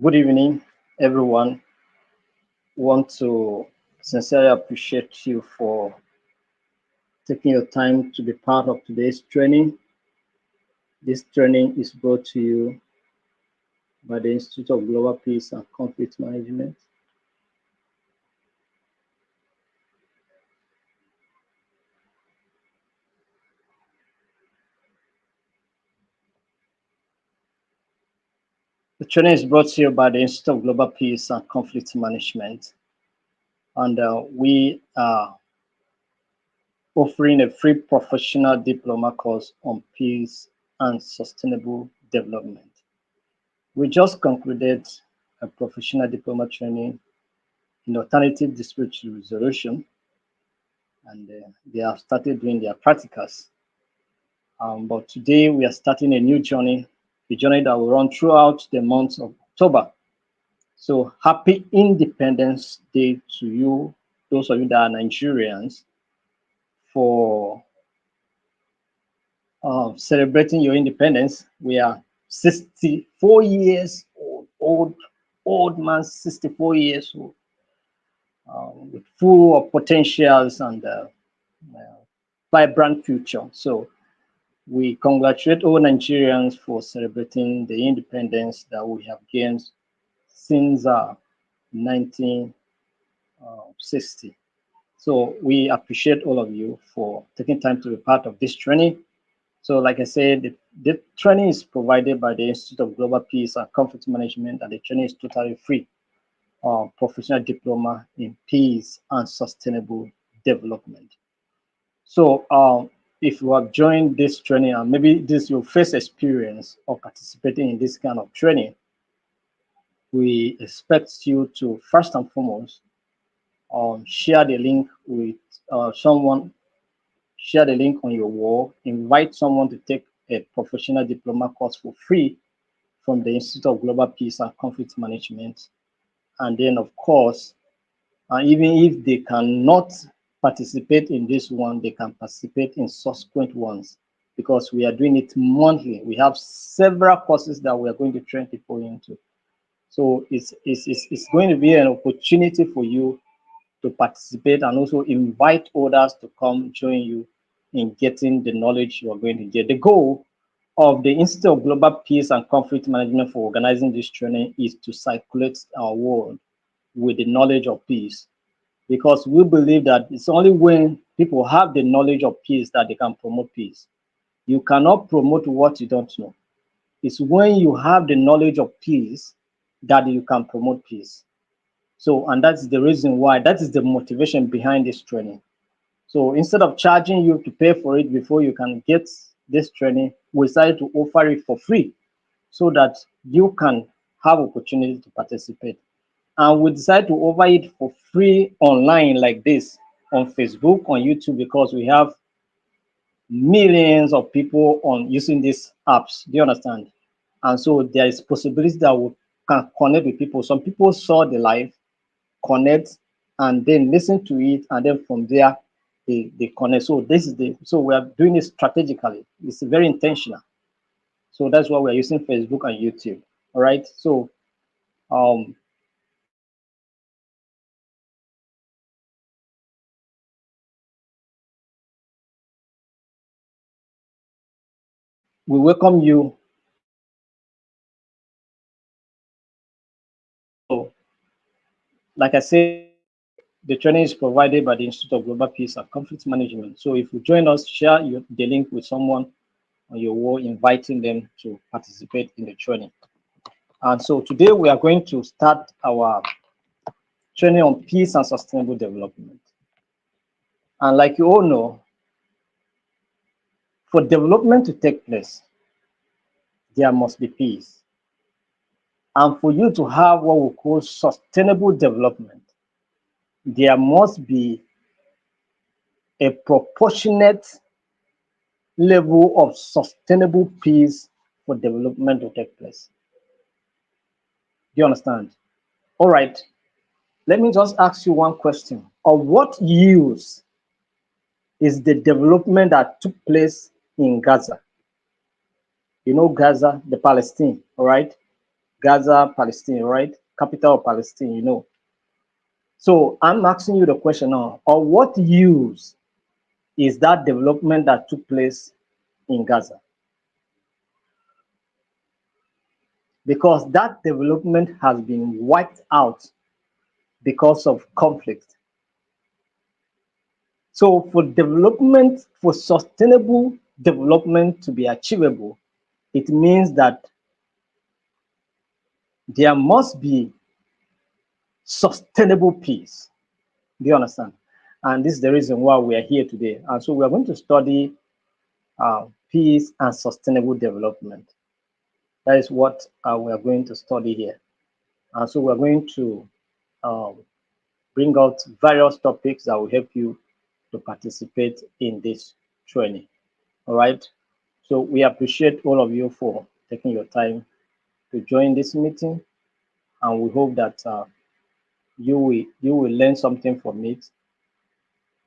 Good evening, everyone. Want to sincerely appreciate you for taking your time to be part of today's training. This training is brought to you by the Institute of Global Peace and Conflict Management. The training is brought to you by the Institute of Global Peace and Conflict Management, and we are offering a free professional diploma course on peace and sustainable development. We just concluded a professional diploma training in alternative dispute resolution, and they have started doing their practicals. But today we are starting a new journey, a journey that will run throughout the month of October. So happy Independence Day to you, those of you that are Nigerians, for celebrating your independence. We are 64 years old man, 64 years old, with full of potentials and vibrant future. So we congratulate all Nigerians for celebrating the independence that we have gained since 1960. So we appreciate all of you for taking time to be part of this training. So like I said, the training is provided by the Institute of Global Peace and Conflict Management, and the training is totally free. Professional diploma in peace and sustainable development. So if you have joined this training and maybe this is your first experience of participating in this kind of training, we expect you to first and foremost share the link with someone, share the link on your wall, invite someone to take a professional diploma course for free from the Institute of Global Peace and Conflict Management. And then, of course, even if they cannot participate in this one, they can participate in subsequent ones because we are doing it monthly. We have several courses that we are going to train people into. So it's going to be an opportunity for you to participate and also invite others to come join you in getting the knowledge you are going to get. The goal of the Institute of Global Peace and Conflict Management for organizing this training is to circulate our world with the knowledge of peace, because we believe that it's only when people have the knowledge of peace that they can promote peace. You cannot promote what you don't know. It's when you have the knowledge of peace that you can promote peace. So, and that's the reason why, that is the motivation behind this training. So instead of charging you to pay for it before you can get this training, we decided to offer it for free so that you can have opportunity to participate. And we decided to offer it for free online like this on Facebook, on YouTube, because we have millions of people on using these apps. Do you understand? And so there is possibility that we can connect with people. Some people saw the live, connect, and then listen to it, and then from there they connect. So so we are doing it strategically. It's very intentional. So that's why we're using Facebook and YouTube. All right. So um we welcome you. So like I said, the training is provided by the Institute of Global Peace and Conflict Management. So if you join us, share the link with someone on your wall, inviting them to participate in the training. And so today we are going to start our training on peace and sustainable development. And like you all know, for development to take place, there must be peace. And for you to have what we call sustainable development, there must be a proportionate level of sustainable peace for development to take place. Do you understand? All right. Let me just ask you one question. Of what use is the development that took place in Gaza? You know Gaza, the Palestine, all right? Gaza, Palestine, right? Capital of Palestine, you know. So I'm asking you the question now, or what use is that development that took place in Gaza? Because that development has been wiped out because of conflict. So for development, for sustainable development to be achievable, it means that there must be sustainable peace. Do you understand? And this is the reason why we are here today. And so we are going to study peace and sustainable development. That is what we are going to study here. And so we are going to um, bring out various topics that will help you to participate in this training. All right. So we appreciate all of you for taking your time to join this meeting, and we hope that you will learn something from it,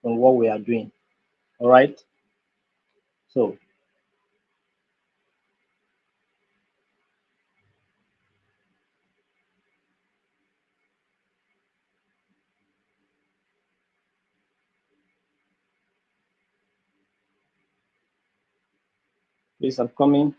from what we are doing. All right. So please, I'm coming.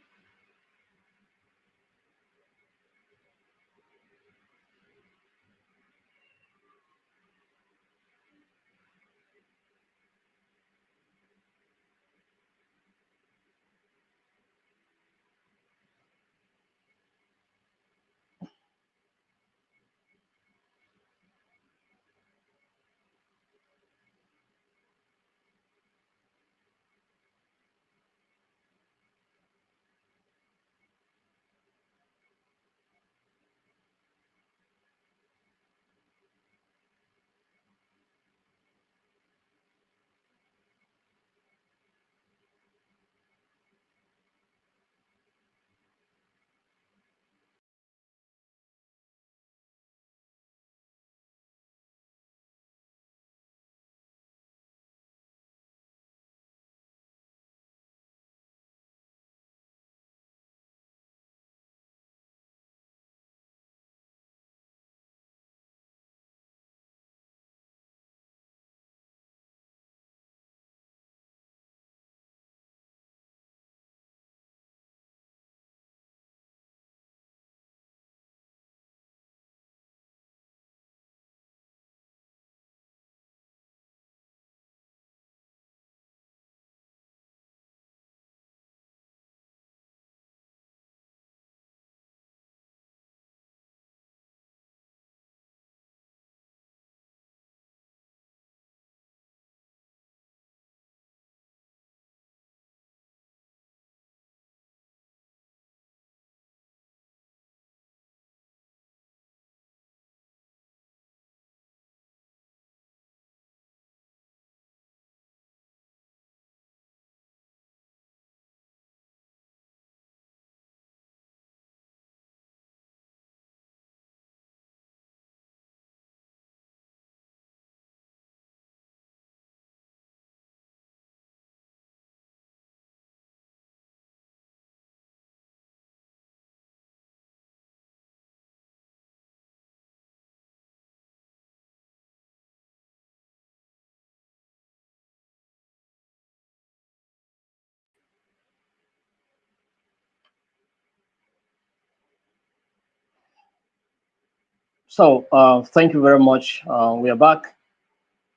So thank you very much. We are back,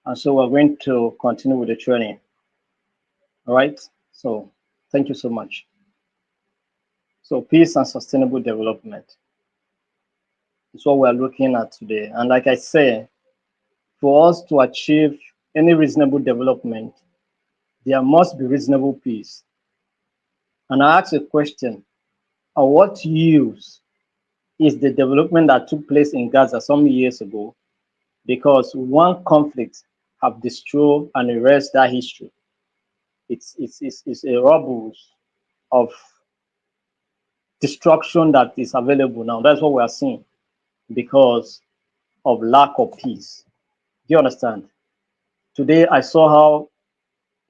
and so we're going to continue with the training. All right. So thank you so much. So peace and sustainable development is what we're looking at today. And like I say, for us to achieve any reasonable development, there must be reasonable peace. And I ask a question, what use is the development that took place in Gaza some years ago, because one conflict have destroyed and erased that history? It's a rubble of destruction that is available now. That's what we are seeing because of lack of peace. Do you understand? Today I saw how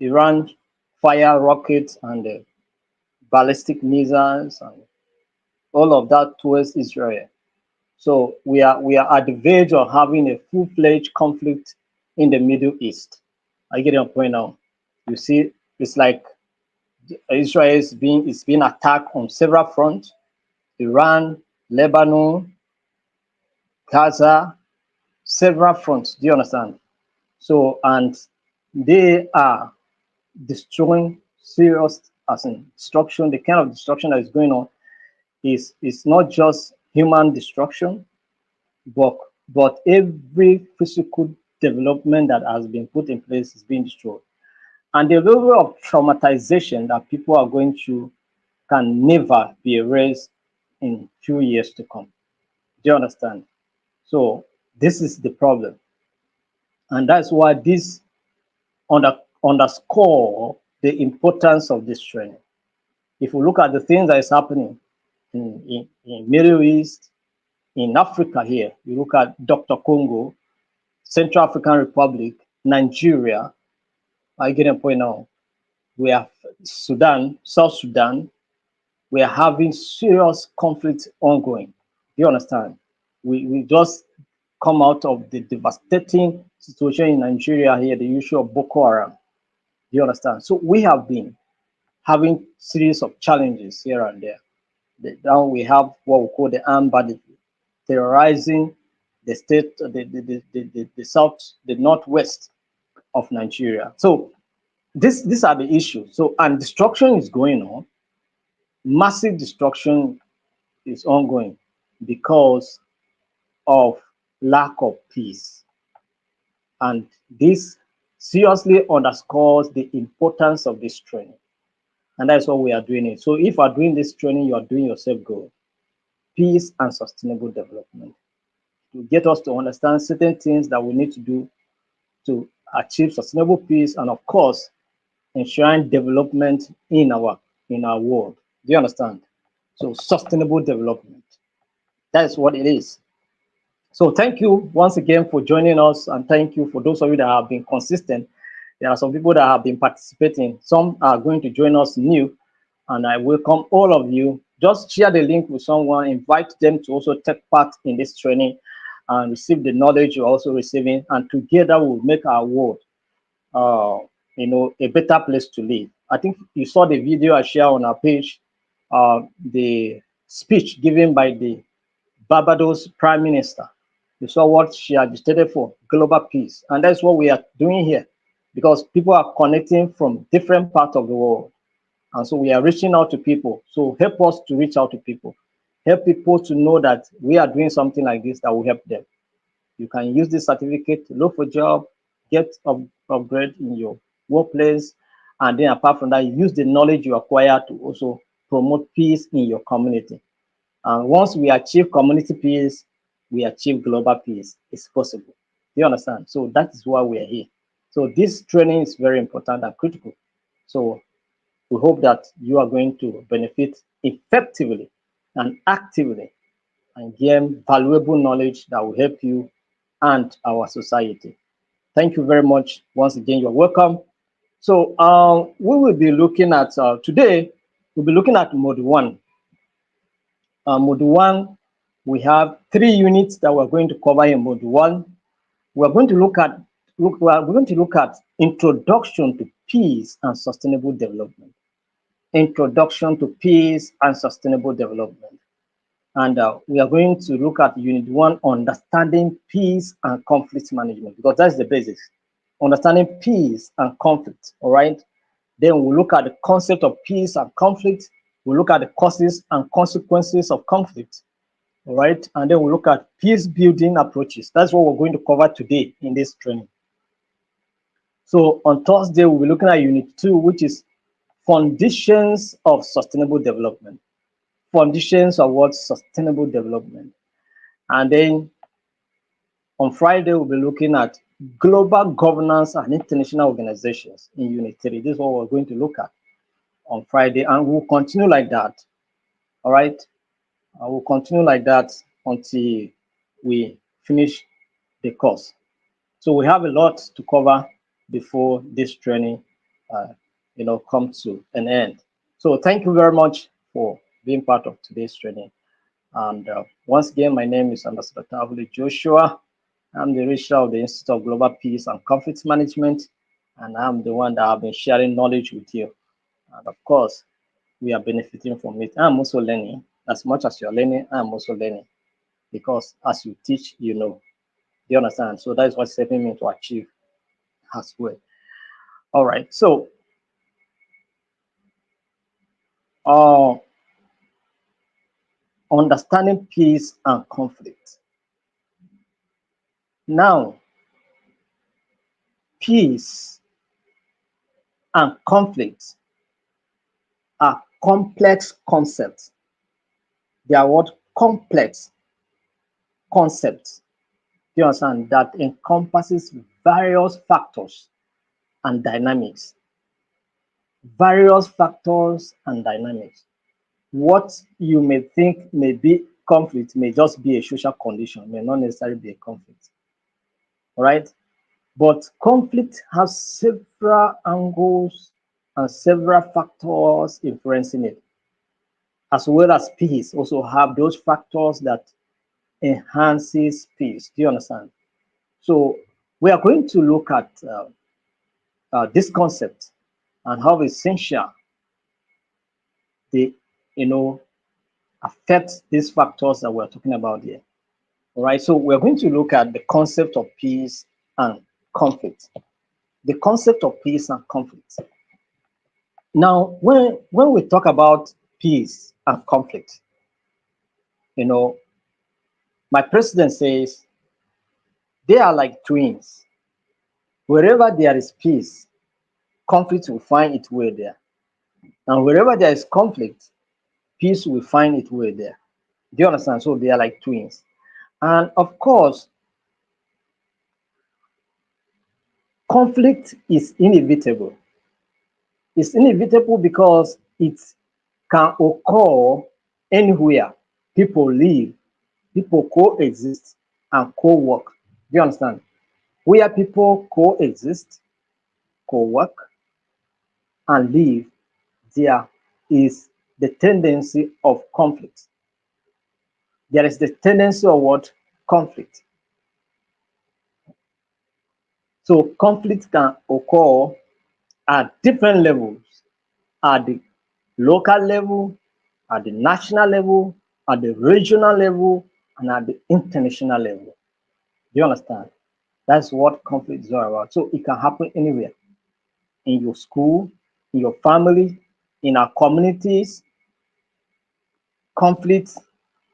Iran fire rockets and ballistic missiles and all of that towards Israel. So we are at the verge of having a full-fledged conflict in the Middle East. I get your point now. You see, it's like Israel is being attacked on several fronts: Iran, Lebanon, Gaza, several fronts. Do you understand? So, and they are destroying serious, as in destruction. The kind of destruction that is going on is not just human destruction, but but every physical development that has been put in place is being destroyed. And the level of traumatization that people are going through can never be erased in few years to come. Do you understand? So this is the problem, and that's why this underscore the importance of this training. If we look at the things that is happening in Middle East, in Africa here, you look at Dr. Congo, Central African Republic, Nigeria. I get a point now. We have Sudan, South Sudan. We are having serious conflict ongoing. Do you understand? We just come out of the devastating situation in Nigeria here, the issue of Boko Haram. Do you understand? So we have been having series of challenges here and there. Now we have what we call the armed banditry, terrorizing the state, the south, the northwest of Nigeria. So these are the issues. So, and destruction is going on. Massive destruction is ongoing because of lack of peace. And this seriously underscores the importance of this training. And that's what we are doing it. So if you are doing this training, you are doing yourself good. Peace and sustainable development. To get us to understand certain things that we need to do to achieve sustainable peace, and of course, ensuring development in our world. Do you understand? So sustainable development. That is what it is. So thank you once again for joining us, and thank you for those of you that have been consistent. There are some people that have been participating. Some are going to join us new, and I welcome all of you. Just share the link with someone, invite them to also take part in this training and receive the knowledge you're also receiving, and together we'll make our world uh, a better place to live. I think you saw the video I shared on our page, the speech given by the Barbados Prime Minister. You saw what she agitated for: global peace. And that's what we are doing here, because people are connecting from different parts of the world. And so we are reaching out to people. So help us to reach out to people. Help people to know that we are doing something like this that will help them. You can use this certificate to look for a job, get upgrade in your workplace, and then apart from that, use the knowledge you acquire to also promote peace in your community. And once we achieve community peace, we achieve global peace. It's possible. Do you understand? So that is why we are here. So this training is very important and critical. So we hope that you are going to benefit effectively and actively and gain valuable knowledge that will help you and our society. Thank you very much. Once again, you're welcome. So we will be looking at, today, we'll be looking at Module 1. Module 1, we have 3 units that we're going to cover in Module 1. We're going to look at Introduction to Peace and Sustainable Development. Introduction to Peace and Sustainable Development. And we are going to look at Unit 1, Understanding Peace and Conflict Management, because that's the basics. Understanding peace and conflict, all right? Then we'll look at the concept of peace and conflict. We'll look at the causes and consequences of conflict, all right? And then we'll look at peace building approaches. That's what we're going to cover today in this training. So on Thursday, we'll be looking at Unit 2, which is Foundations of Sustainable Development. Foundations of what? Sustainable development. And then on Friday, we'll be looking at global governance and international organizations in Unit 3. This is what we're going to look at on Friday, and we'll continue like that. All right? We'll continue like that until we finish the course. So we have a lot to cover before this training comes to an end. So thank you very much for being part of today's training. And once again, my name is Ambassador Tavuli Joshua. I'm the registrar of the Institute of Global Peace and Conflict Management, and I'm the one that have been sharing knowledge with you. And of course, we are benefiting from it. I'm also learning. As much as you're learning, I'm also learning because as you teach, you know. Do you understand? So that is what's helping me to achieve as well. All right. So, uh, understanding peace and conflict. Now, peace and conflict are complex concepts. They are what? Complex concepts. Do you understand? That encompasses various factors and dynamics. Various factors and dynamics. What you may think may be conflict may just be a social condition, may not necessarily be a conflict. All right? But conflict has several angles and several factors influencing it, as well as peace also have those factors that enhances peace. Do you understand? So we are going to look at this concept and how essential they, you know, affect these factors that we're talking about here. All right. So we're going to look at the concept of peace and conflict. The concept of peace and conflict. Now, when we talk about peace and conflict, you know, my president says they are like twins. Wherever there is peace, conflict will find its way there. And wherever there is conflict, peace will find its way there. Do you understand? So they are like twins. And of course, conflict is inevitable. It's inevitable because it can occur anywhere. People live, people coexist and co-work. Do you understand? Where people coexist, co-work, and live, there is the tendency of conflict. There is the tendency of what? Conflict. So conflict can occur at different levels, at the local level, at the national level, at the regional level, and at the international level. Do you understand? That's what conflict is all about. So it can happen anywhere, in your school, in your family, in our communities. Conflict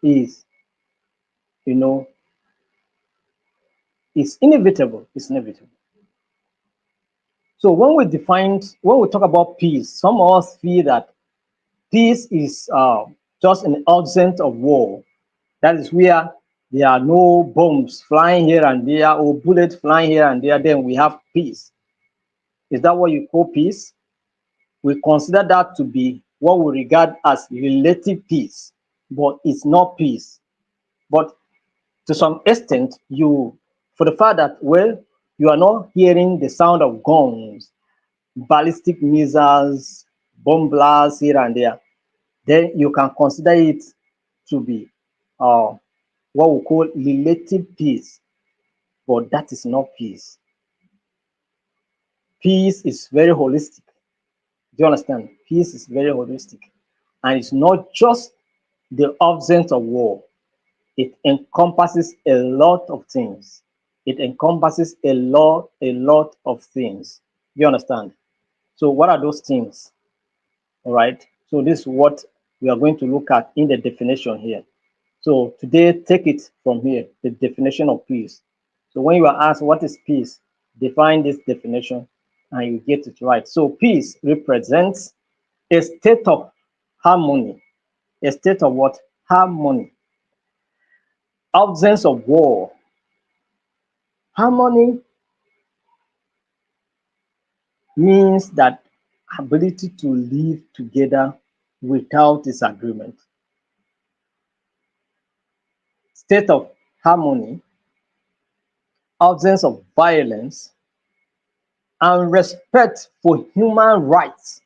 is, you know, it's inevitable. It's inevitable. So when we talk about peace, some of us feel that peace is just an absence of war. That is where there are no bombs flying here and there or bullets flying here and there, then we have peace. Is that what you call peace? We consider that to be what we regard as relative peace, but it's not peace. But to some extent, for the fact that, well, you are not hearing the sound of guns, ballistic missiles, bomb blasts here and there, then you can consider it to be uh, what we call relative peace, but that is not peace. Peace is very holistic. Do you understand? Peace is very holistic. And it's not just the absence of war, it encompasses a lot of things. It encompasses a lot of things. Do you understand? So, what are those things? All right. So, this is what we are going to look at in the definition here. So today, take it from here, the definition of peace. So when you are asked what is peace, define this definition and you get it right. So peace represents a state of harmony. A state of what? Harmony. Absence of war. Harmony means that ability to live together without disagreement. State of harmony, absence of violence, and respect for human rights.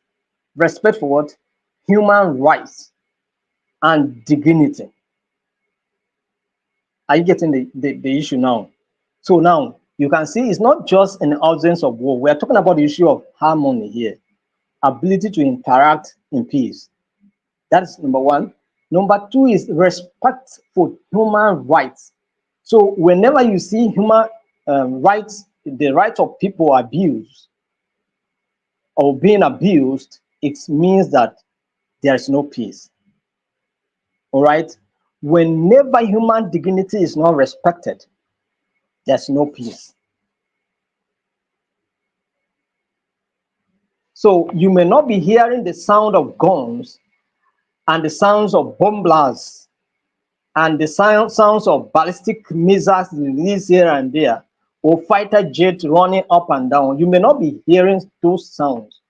Respect for what? Human rights and dignity. Are you getting the issue now? So now you can see it's not just an absence of war. We are talking about the issue of harmony here, ability to interact in peace. That's number one. Number two is respect for human rights. So whenever you see human rights, the rights of people abused or being abused, it means that there is no peace. All right. Whenever human dignity is not respected, there's no peace. So you may not be hearing the sound of guns and the sounds of bomb blasts and the sounds of ballistic missiles released here and there, or fighter jets running up and down. You may not be hearing those sounds,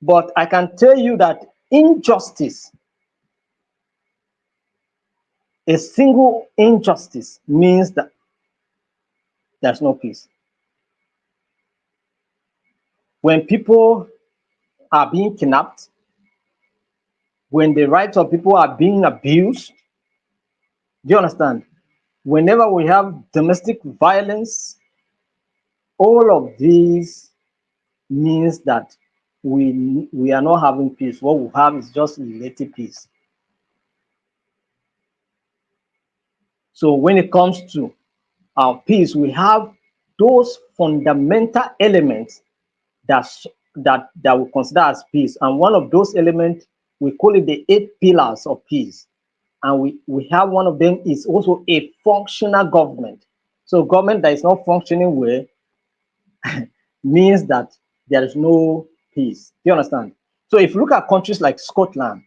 but I can tell you that injustice, a single injustice, means that there's no peace. When people are being kidnapped, when the rights of people are being abused, do you understand? Whenever we have domestic violence, all of these means that we are not having peace. What we have is just relative peace. So when it comes to our peace, we have those fundamental elements that's, that we consider as peace. And one of those elements, we call it the 8 pillars of peace. And we have one of them is also a functional government. So government that is not functioning well means that there is no peace. Do you understand? So if you look at countries like Scotland,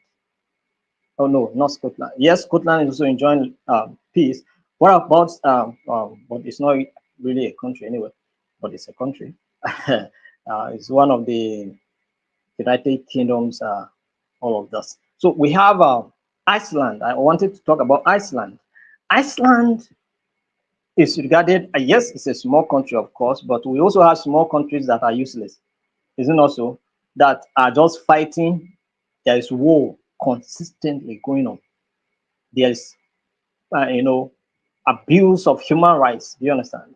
oh no, not Scotland. Yes, Scotland is also enjoying peace. What about but it's not really a country anyway, but it's a country. It's one of the United Kingdoms, all of this. So we have Iceland. I wanted to talk about Iceland. Iceland is regarded, yes, it's a small country, of course, but we also have small countries that are useless. Isn't also that are just fighting? There is war consistently going on. There is, abuse of human rights. Do you understand?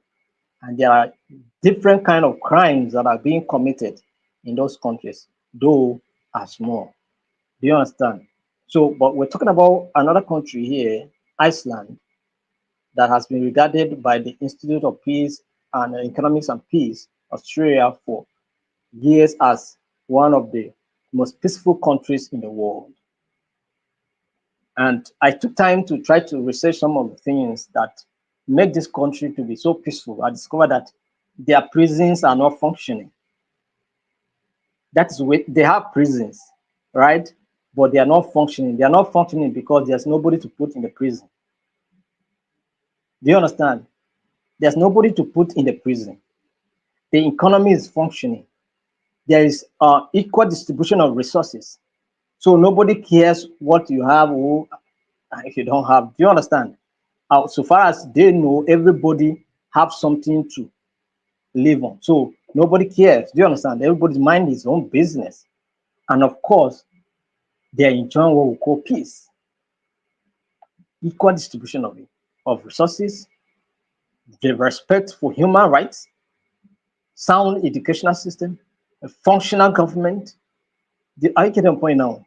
And there are different kind of crimes that are being committed in those countries, though are small. Do you understand? So, but we're talking about another country here, Iceland, that has been regarded by the Institute of Peace and Economics and Peace, Australia, for years as one of the most peaceful countries in the world. And I took time to try to research some of the things that make this country to be so peaceful. I discovered that their prisons are not functioning. That is where they have prisons, right? But they are not functioning. They are not functioning because there's nobody to put in the prison. Do you understand? There's nobody to put in the prison. The economy is functioning. There is equal distribution of resources. So nobody cares what you have or if you don't have. Do you understand? So far as they know, everybody have something to live on. So nobody cares. Do you understand? Everybody's mind is own business. And of course, they're enjoying what we call peace. Equal distribution of resources, the respect for human rights, sound educational system, a functional government. I get the point now.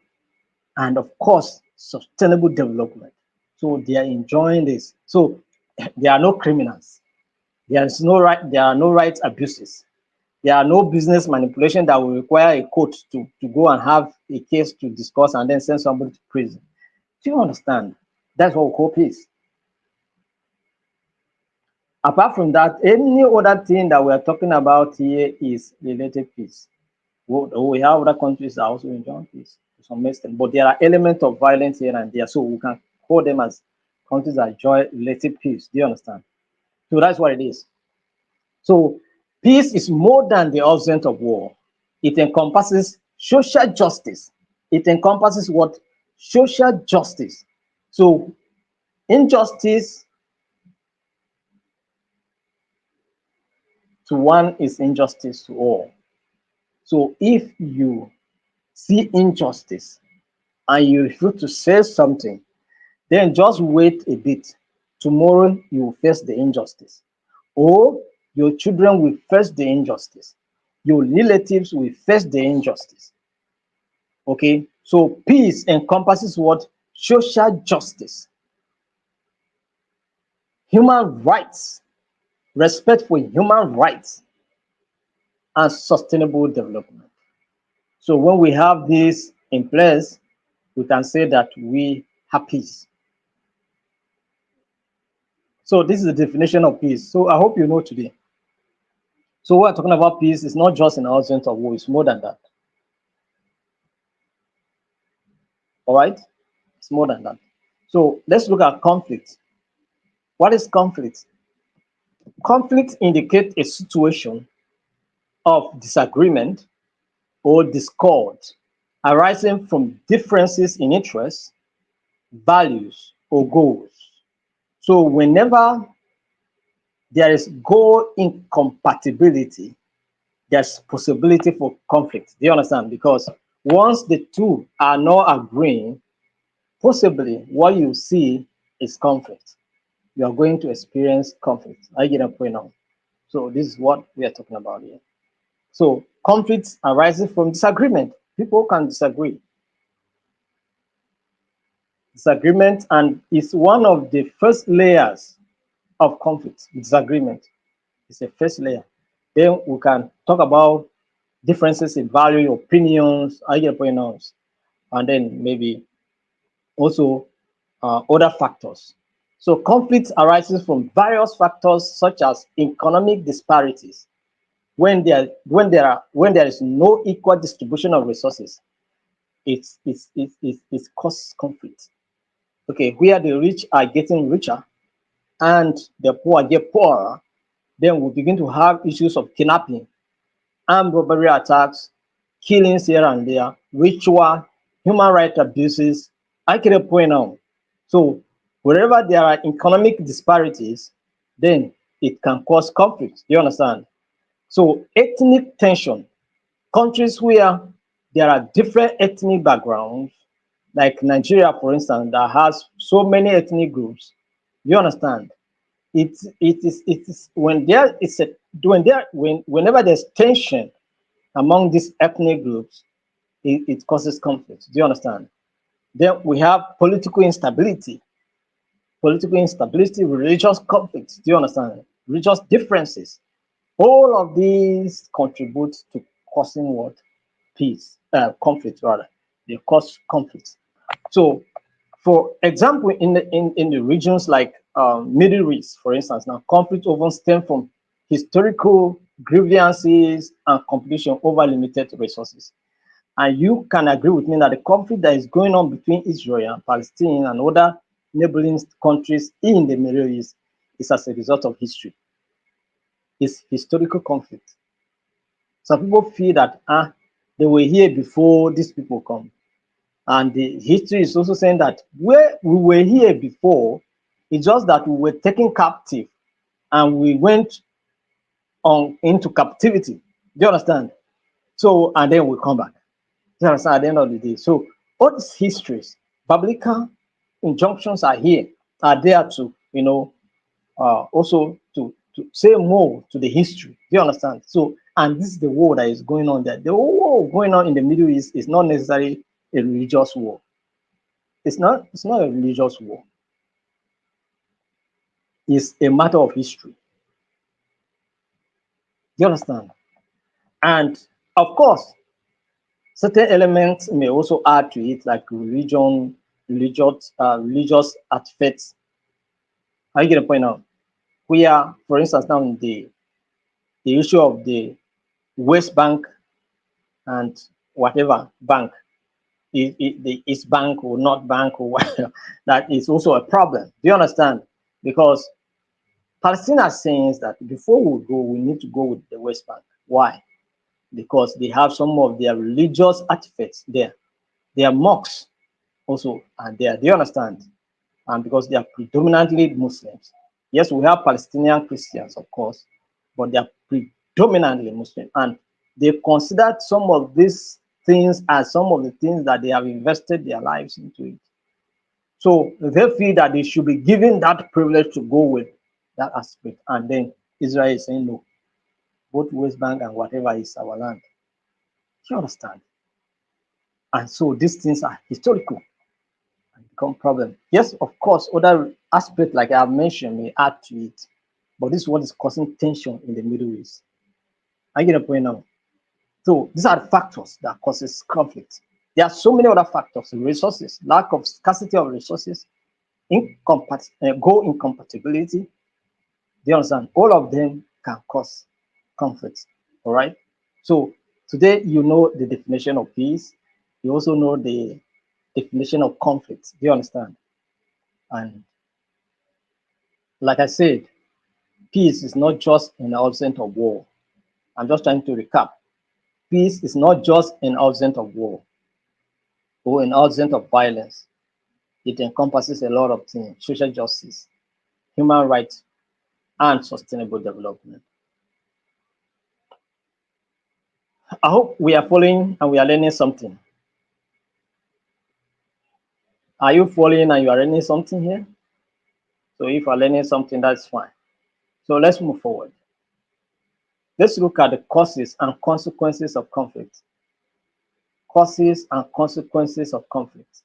And of course, sustainable development. So they are enjoying this. So there are no criminals. There is no right. There are no rights abuses. There are no business manipulation that will require a court to go and have a case to discuss and then send somebody to prison. Do you understand? That's what we call peace. Apart from that, any other thing that we are talking about here is related peace. We have other countries that are also enjoying peace to some extent, but there are elements of violence here and there, so we can call them as countries that enjoy relative peace. Do you understand? So that's what it is. So peace is more than the absence of war. It encompasses social justice. It encompasses what? Social justice. So injustice to one is injustice to all. So if you see injustice and you refuse to say something, then just wait a bit tomorrow you will face the injustice, or your children will face the injustice, your relatives will face the injustice. Okay, so peace encompasses what? Social justice, human rights, respect for human rights, and sustainable development. So when we have this in place, we can say that we have peace. So this is the definition of peace. So I hope you know today. So we're talking about peace. It's not just an absence of war. It's more than that. All right, it's more than that. So let's look at conflict. What is conflict? Conflict indicates a situation of disagreement or discord arising from differences in interests, values, or goals. So whenever there is goal incompatibility, there's possibility for conflict. Do you understand? Because once the two are not agreeing, possibly what you see is conflict. You are going to experience conflict. I get a point now. So this is what we are talking about here. So conflicts arising from disagreement. People can disagree. Disagreement, and it's one of the first layers of conflict. Disagreement is the first layer. Then we can talk about differences in value, opinions, idea points, and then maybe also other factors. So conflict arises from various factors such as economic disparities. When there is no equal distribution of resources, it causes conflict. Okay, where the rich are getting richer and the poor get poorer, then we begin to have issues of kidnapping, armed robbery attacks, killings here and there, ritual, human rights abuses. I can point out. So wherever there are economic disparities, then it can cause conflict. You understand? So ethnic tension, countries where there are different ethnic backgrounds, like Nigeria, for instance, that has so many ethnic groups. You understand? It is when there is a when there whenever there's tension among these ethnic groups, it causes conflict. Do you understand? Then we have political instability, religious conflicts. Do you understand? Religious differences. All of these contribute to causing what? Peace, conflict rather. They cause conflict. So, for example, in the regions like Middle East, for instance, now conflict often stem from historical grievances and competition over limited resources. And you can agree with me that the conflict that is going on between Israel and Palestine and other neighboring countries in the Middle East is as a result of history. It's historical conflict. Some people feel that they were here before these people come. And the history is also saying that where we were here before, it's just that we were taken captive and we went on into captivity. Do you understand? So, and then we come back. Do you understand? At the end of the day. So all these histories, biblical injunctions are there to, also to say more to the history. Do you understand? So, and this is the war that is going on there. The whole war going on in the Middle East is not necessarily a religious war. It's not a religious war. It's a matter of history. Do you understand? And of course, certain elements may also add to it, like religious artifacts. I get a point now. We are, for instance, now in the issue of the West Bank and whatever bank, the East Bank or North Bank or whatever, that is also a problem. Do you understand? Because Palestine are saying that before we go, we need to go with the West Bank. Why? Because they have some of their religious artifacts there. Their mosques also are there. Do you understand? And because they are predominantly Muslims. Yes, we have Palestinian Christians, of course, but they are predominantly Muslim. And they considered some of these things as some of the things that they have invested their lives into it. So they feel that they should be given that privilege to go with that aspect. And then Israel is saying, no, both West Bank and whatever is our land. You understand? And so these things are historical and become problem. Yes, of course, other aspects like I have mentioned may add to it, but this is what is causing tension in the Middle East. I get a point now. So these are the factors that causes conflict. There are so many other factors: resources, lack of scarcity of resources, goal incompatibility. Do you understand? All of them can cause conflict. All right. So today you know the definition of peace. You also know the definition of conflict. Do you understand? And like I said, peace is not just an absence of war. I'm just trying to recap. Peace is not just an absence of war or an absence of violence. It encompasses a lot of things: social justice, human rights, and sustainable development. I hope we are following and we are learning something. Are you following and you are learning something here? So if you are learning something, that's fine. So let's move forward. Let's look at the causes and consequences of conflict. Causes and consequences of conflict.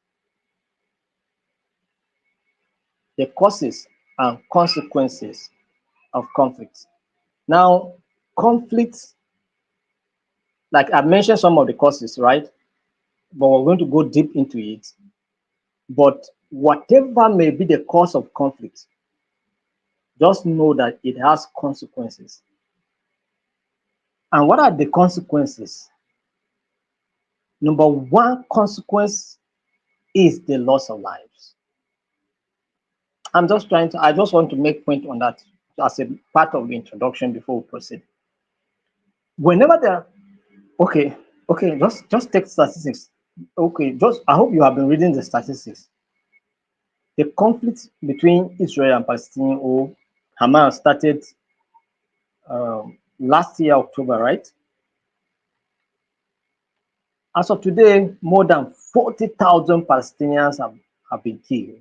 The causes and consequences of conflict. Now, conflict, like I mentioned some of the causes, right? But we're going to go deep into it. But whatever may be the cause of conflict, just know that it has consequences. And what are the consequences? Number one consequence is the loss of lives. I just want to make point on that as a part of the introduction before we proceed. Whenever there, okay, okay, just take statistics. Okay, just I hope you have been reading the statistics. The conflict between Israel and Palestine or Hamas started last year, October, right? As of today, more than 40,000 Palestinians have been killed.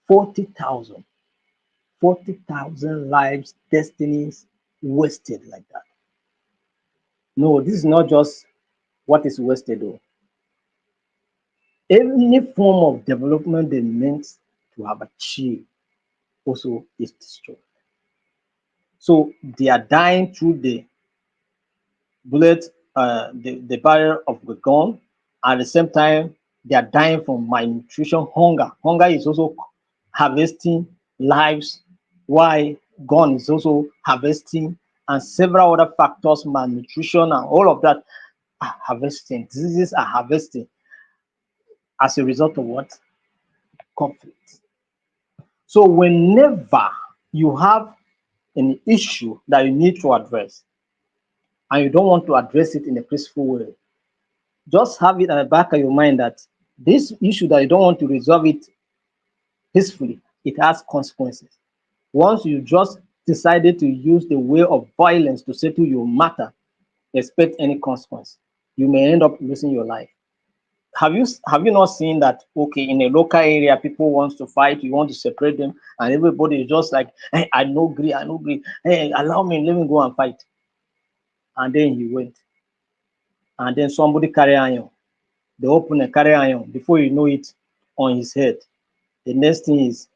40,000. 40,000 lives, destinies wasted like that. No, this is not just what is wasted, though. Any form of development they meant to have achieved also is destroyed. So they are dying through the bullet, the barrel of the gun. At the same time, they are dying from malnutrition, hunger. Hunger is also harvesting lives, while gun is also harvesting, and several other factors, malnutrition, and all of that are harvesting. Diseases are harvesting as a result of what? Conflict. So whenever you have an issue that you need to address and you don't want to address it in a peaceful way, just have it at the back of your mind that this issue that you don't want to resolve it peacefully, it has consequences. Once you just decided to use the way of violence to settle your matter, expect any consequence. You may end up losing your life. Have you not seen that? Okay, in a local area, people wants to fight, you want to separate them, and everybody is just like, hey, I no agree, I no agree. Hey, allow me, let me go and fight. And then he went, and then somebody carry iron. They open a carry iron. Before you know it, on his head. The next thing is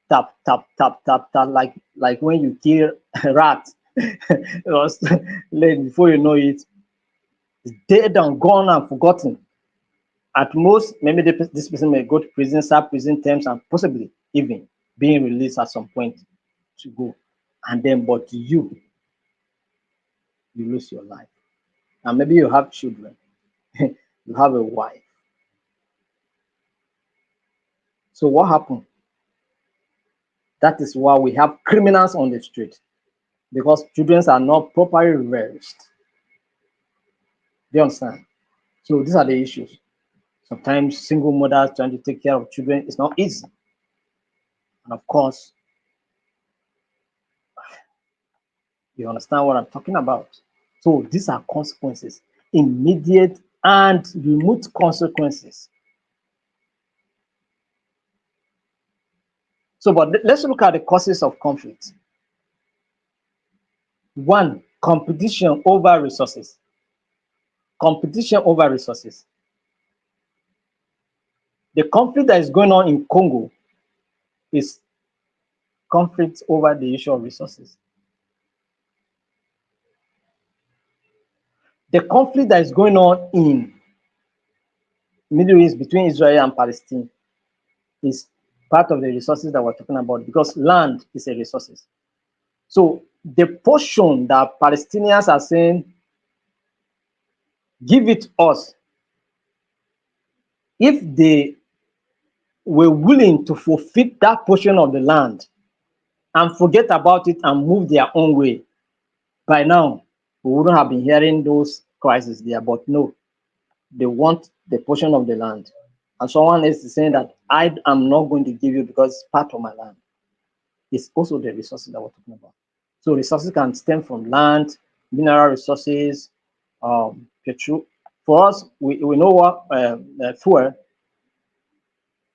tap, tap, tap, tap, tap, like when you kill a rat. Before you know it, it's dead and gone and forgotten. At most, maybe this person may go to prison, serve prison terms, and possibly even being released at some point to go. And then, but you lose your life. And maybe you have children, you have a wife. So what happened? That is why we have criminals on the street, because children are not properly raised. Do you understand? So these are the issues. Sometimes single mothers trying to take care of children is not easy. And of course, you understand what I'm talking about. So these are consequences, immediate and remote consequences. So, but let's look at the causes of conflict. One, competition over resources. Competition over resources. The conflict that is going on in Congo is conflict over the issue of resources. The conflict that is going on in Middle East between Israel and Palestine is part of the resources that we're talking about, because land is a resources. So the portion that Palestinians are saying, give it us, if they were willing to fulfill that portion of the land and forget about it and move their own way, by now we wouldn't have been hearing those crises there. But no, they want the portion of the land. And someone else is saying that I am not going to give you because it's part of my land. It's also the resources that we're talking about. So resources can stem from land, mineral resources, petrol. For us, we know what fuel.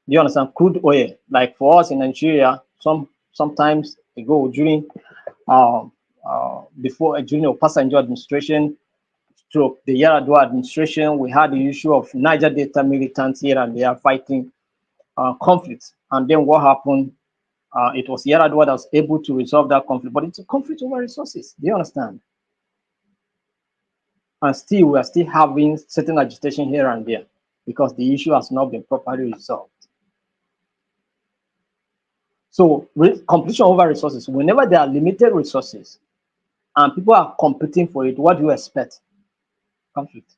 Do you understand? Crude oil. Like for us in Nigeria, sometimes ago during during the Passenger administration, stroke the Yaradua administration, we had the issue of Niger Delta militants here and there fighting conflicts. And then what happened? It was Yaradua that was able to resolve that conflict, but it's a conflict over resources. Do you understand? And still, we are still having certain agitation here and there because the issue has not been properly resolved. So, competition over resources, whenever there are limited resources and people are competing for it, what do you expect? Conflict.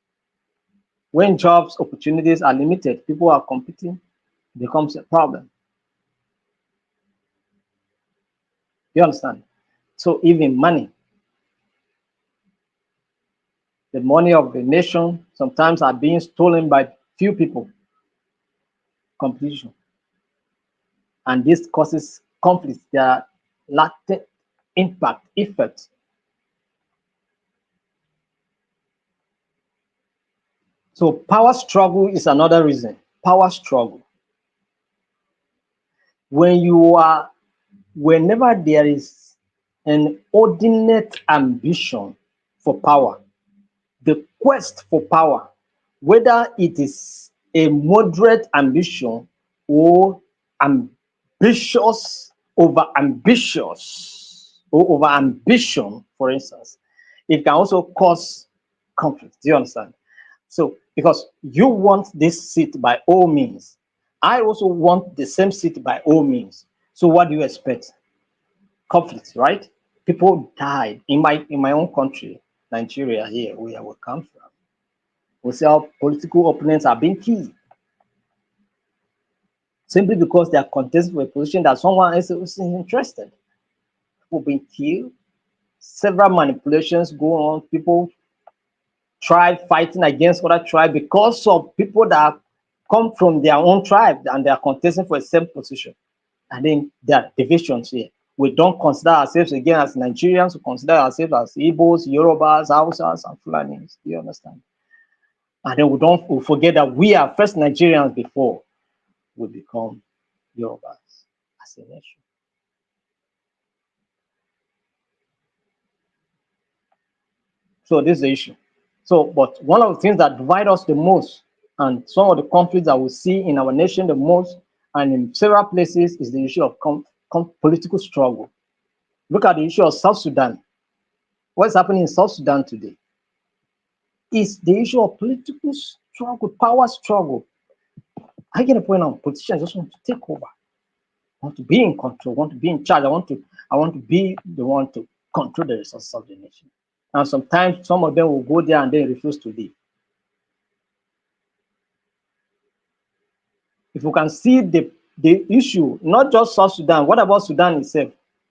When jobs, opportunities are limited, people are competing, becomes a problem. You understand? So even money, the money of the nation sometimes are being stolen by few people. Competition. And this causes conflicts. There are latent impact, effects. So power struggle is another reason. Power struggle. Whenever there is an ordinate ambition for power, the quest for power, whether it is a moderate ambition or ambitious, over ambition, for instance, it can also cause conflict. Do you understand? So, because you want this seat by all means, I also want the same seat by all means. So, what do you expect? Conflict, right? People died in my own country, Nigeria, here where we come from. We see how political opponents are being killed simply because they are contesting for a position that someone else is interested. People being killed, several manipulations go on. People tribe fighting against other tribe because of people that come from their own tribe and they are contesting for the same position. And then there are divisions here. We don't consider ourselves again as Nigerians, we consider ourselves as Igbos, Yorubas, Hausas, and Fulanis. Do you understand? And then we forget that we are first Nigerians before we become Yorubas as a nation. So this is the issue. So, but one of the things that divide us the most, and some of the conflicts that we see in our nation the most, and in several places, is the issue of political struggle. Look at the issue of South Sudan. What's happening in South Sudan today is the issue of political struggle, power struggle. I get a point now. Politicians just want to take over, want to be in control, want to be in charge. I want to be the one to control the resources of the nation. And sometimes some of them will go there and then refuse to leave. If you can see the issue, not just South Sudan, what about Sudan itself?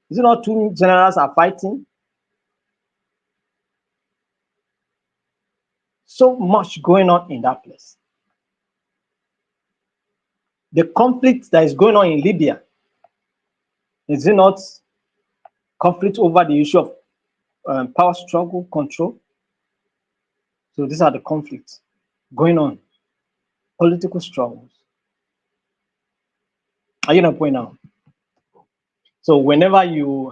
Is it not two generals are fighting? So much going on in that place. The conflict that is going on in Libya, is it not conflict over the issue of power struggle, control? So these are the conflicts going on, political struggles. Are you not point out? So whenever you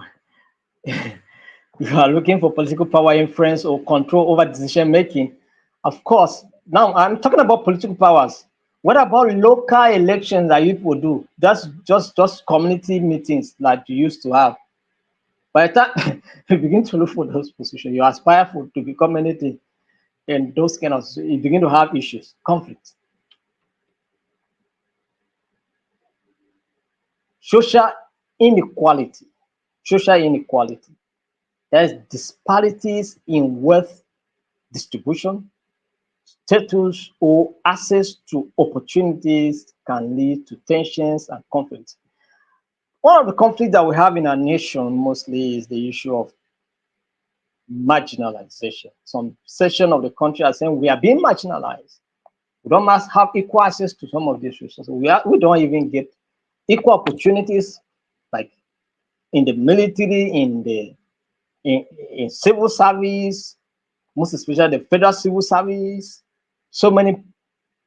are looking for political power, influence, or control over decision making, of course, now I'm talking about political powers. What about local elections that you people do? That's just community meetings like you used to have. By the time you begin to look for those positions, you aspire for to become anything, and those kind of you begin to have issues, conflicts, social inequality, social inequality. There's disparities in wealth distribution, status, or access to opportunities can lead to tensions and conflicts. One of the conflicts that we have in our nation mostly is the issue of marginalization. Some section of the country are saying we are being marginalized. We don't must have equal access to some of these resources. We don't even get equal opportunities like in the military, in civil service, most especially the federal civil service. So many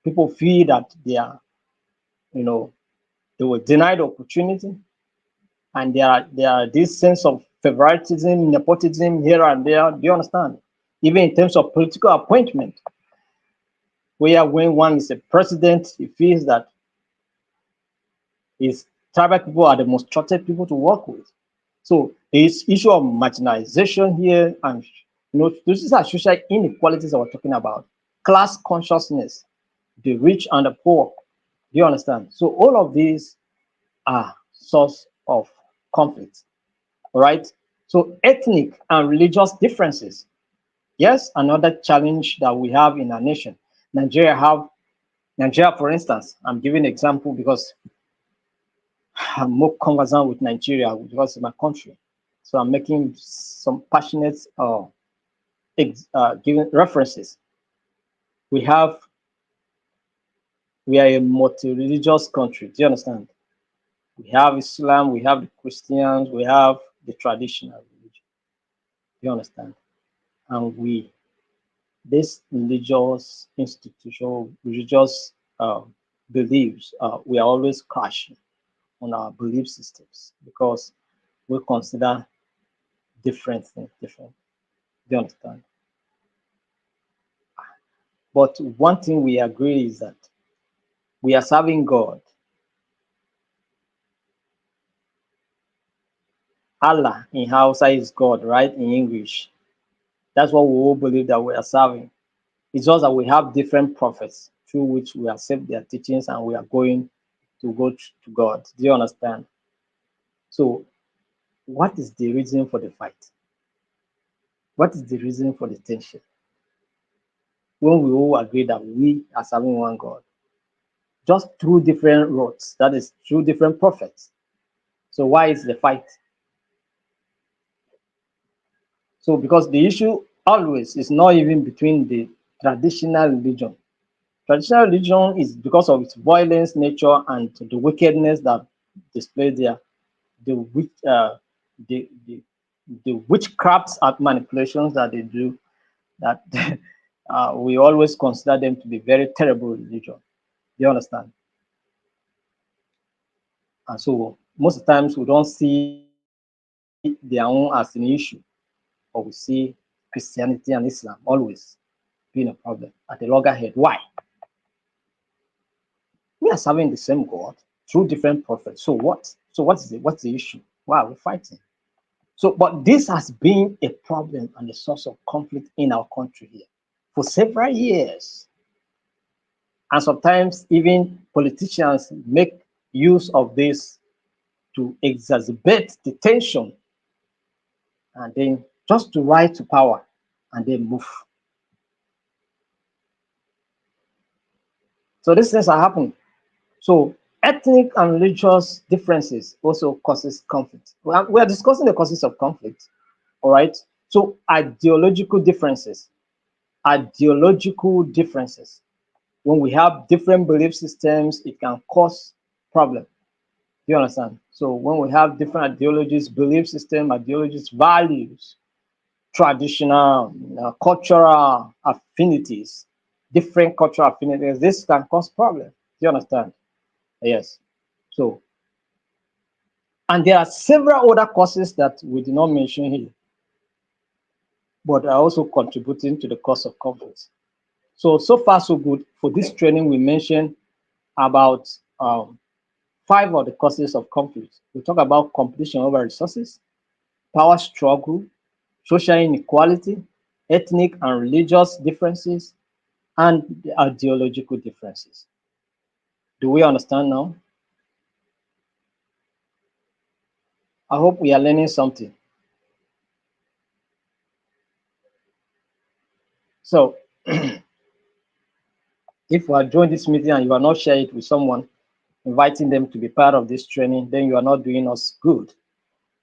people feel that you know, they were denied opportunity, and there are this sense of favoritism, nepotism here and there. Do you understand? Even in terms of political appointment, where when one is a president, he feels that his tribal people are the most trusted people to work with. So this issue of marginalization here, and these are social inequalities that we're talking about. Class consciousness, the rich and the poor. Do you understand? So all of these are source of conflict. All right. So ethnic and religious differences. Yes, another challenge that we have in our nation. Nigeria, for instance. I'm giving an example because I'm more conversant with Nigeria because it's my country. So I'm making some passionate giving references. We have we are a multi-religious country. Do you understand? We have Islam, we have the Christians, we have the traditional religion. Do you understand? And this religious institution, religious beliefs, we are always crashing on our belief systems because we consider different things different. Do you understand? But one thing we agree is that we are serving God. Allah in Hausa is God, right? In English. That's what we all believe that we are serving. It's just that we have different prophets through which we accept their teachings and we are going to go to God. Do you understand? So, what is the reason for the fight? What is the reason for the tension? When we all agree that we are serving one God, just through different roads, that is, through different prophets. So, why is the fight? So, because the issue always is not even between the traditional religion. Traditional religion is because of its violence nature and the wickedness that displayed there, the witch, the witchcrafts and manipulations that they do. That we always consider them to be very terrible religion. Do you understand? And so most of the times we don't see their own as an issue, but we see Christianity and Islam always being a problem at the loggerhead. Why? We are serving the same God through different prophets. So what? So what's the issue? Why are we fighting? So, but this has been a problem and a source of conflict in our country here for several years. And sometimes even politicians make use of this to exacerbate the tension and then just to rise to power and then move. So these things are happening. So ethnic and religious differences also causes conflict. We are discussing the causes of conflict, all right? So ideological differences. When we have different belief systems, it can cause problem. Do you understand? So when we have different ideologies, belief system, ideologies, values, traditional, cultural affinities, different cultural affinities, this can cause problem. Do you understand? Yes. So And there are several other causes that we did not mention here, but are also contributing to the cause of conflict. So far, so good. For this training, we mentioned about 5 of the causes of conflict. We talk about competition over resources, power struggle, social inequality, ethnic and religious differences, and the ideological differences. Do we understand now? I hope we are learning something. So, if you are joining this meeting and you are not sharing it with someone, inviting them to be part of this training, then you are not doing us good.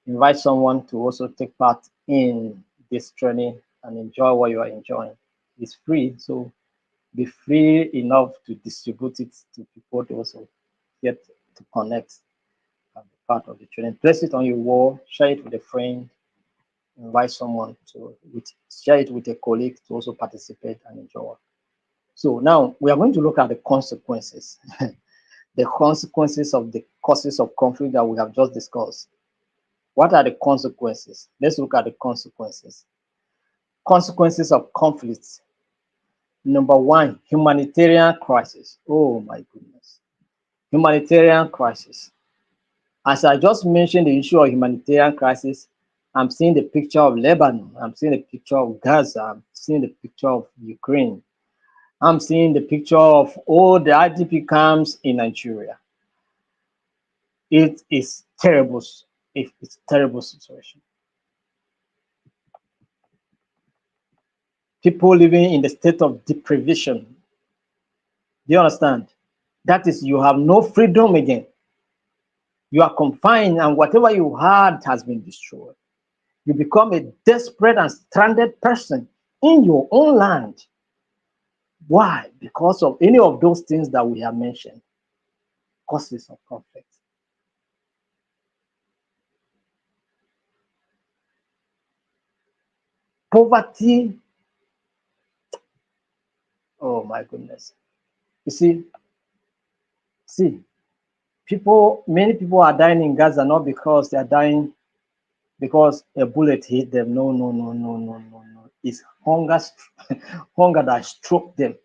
Invite someone to also take part in this training and enjoy what you are enjoying. It's free, so be free enough to distribute it to people to also get to connect and be part of the training. Place it on your wall, share it with a friend, invite someone to share it with a colleague to also participate and enjoy. So now we are going to look at the consequences, the consequences of the causes of conflict that we have just discussed. What are the consequences? Let's look at the consequences. Consequences of conflicts. Number one, humanitarian crisis. Oh my goodness. Humanitarian crisis. As I just mentioned the issue of humanitarian crisis, I'm seeing the picture of Lebanon. I'm seeing the picture of Gaza. I'm seeing the picture of Ukraine. I'm seeing the picture of all the IDP camps in Nigeria. It is terrible. It's a terrible situation. People living in the state of deprivation. Do you understand? That is, you have no freedom again. You are confined, and whatever you had has been destroyed. You become a desperate and stranded person in your own land. Why? Because of any of those things that we have mentioned, causes of conflict. Poverty. Oh my goodness. You see, many people are dying in Gaza not because they are dying because a bullet hit them. No, no, no, no, no, no, no. It's hunger, hunger that struck them,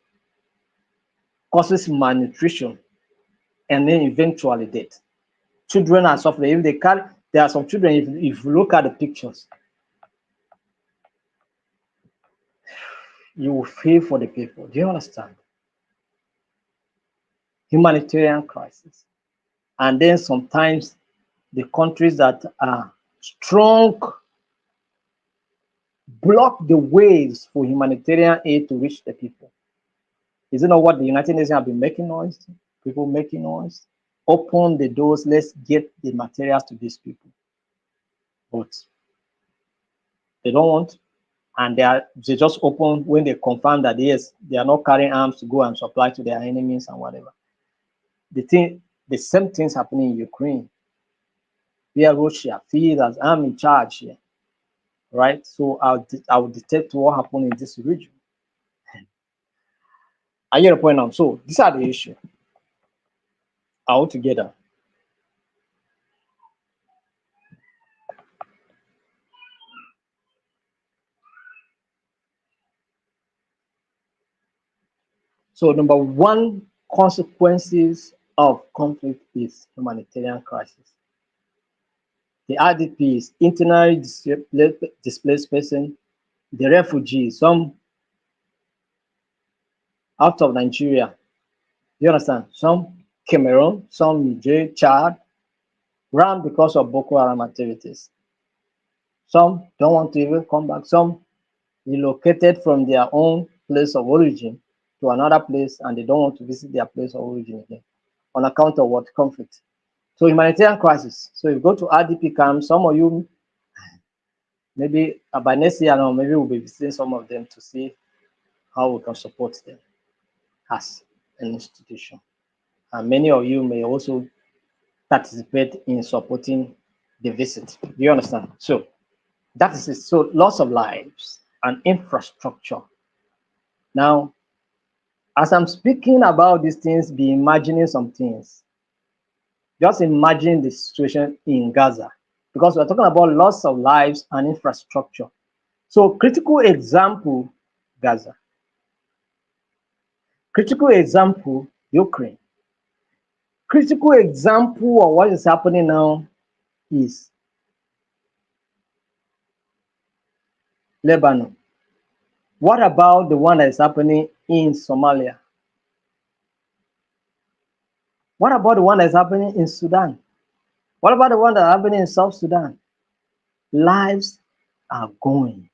causes malnutrition, and then eventually death. Children are suffering. If they can't, there are some children, if you look at the pictures, you will feel for the people. Do you understand? Humanitarian crisis. And then sometimes the countries that are strong block the ways for humanitarian aid to reach the people. Is it not what the United Nations have been making noise? People making noise. Open the doors, let's get the materials to these people. But they don't want, and they just open when they confirm that yes, they are not carrying arms to go and supply to their enemies and whatever. The same things happening in Ukraine, where Russia feels that I'm in charge here, right? So I'll detect what happened in this region. I get the point now. So these are the issues altogether. So number one consequences of conflict is humanitarian crisis. The IDPs, internally displaced person, the refugees, some out of Nigeria. You understand? Some Cameroon, some Niger, Chad, ran because of Boko Haram activities. Some don't want to even come back. Some relocated from their own place of origin to another place and they don't want to visit their place of origin again on account of what? Conflict. So humanitarian crisis. So if you go to RDP camps, some of you, maybe by next year, now, maybe we'll be visiting some of them to see how we can support them as an institution. And many of you may also participate in supporting the visit. Do you understand? So that is it. So loss of lives and infrastructure. Now, as I'm speaking about these things, be imagining some things. Just imagine the situation in Gaza, because we're talking about loss of lives and infrastructure. So critical example, Gaza. Critical example, Ukraine. Critical example of what is happening now is Lebanon. What about the one that is happening in Somalia? What about the one that is happening in Sudan? What about the one that is happening in South Sudan? Lives are going,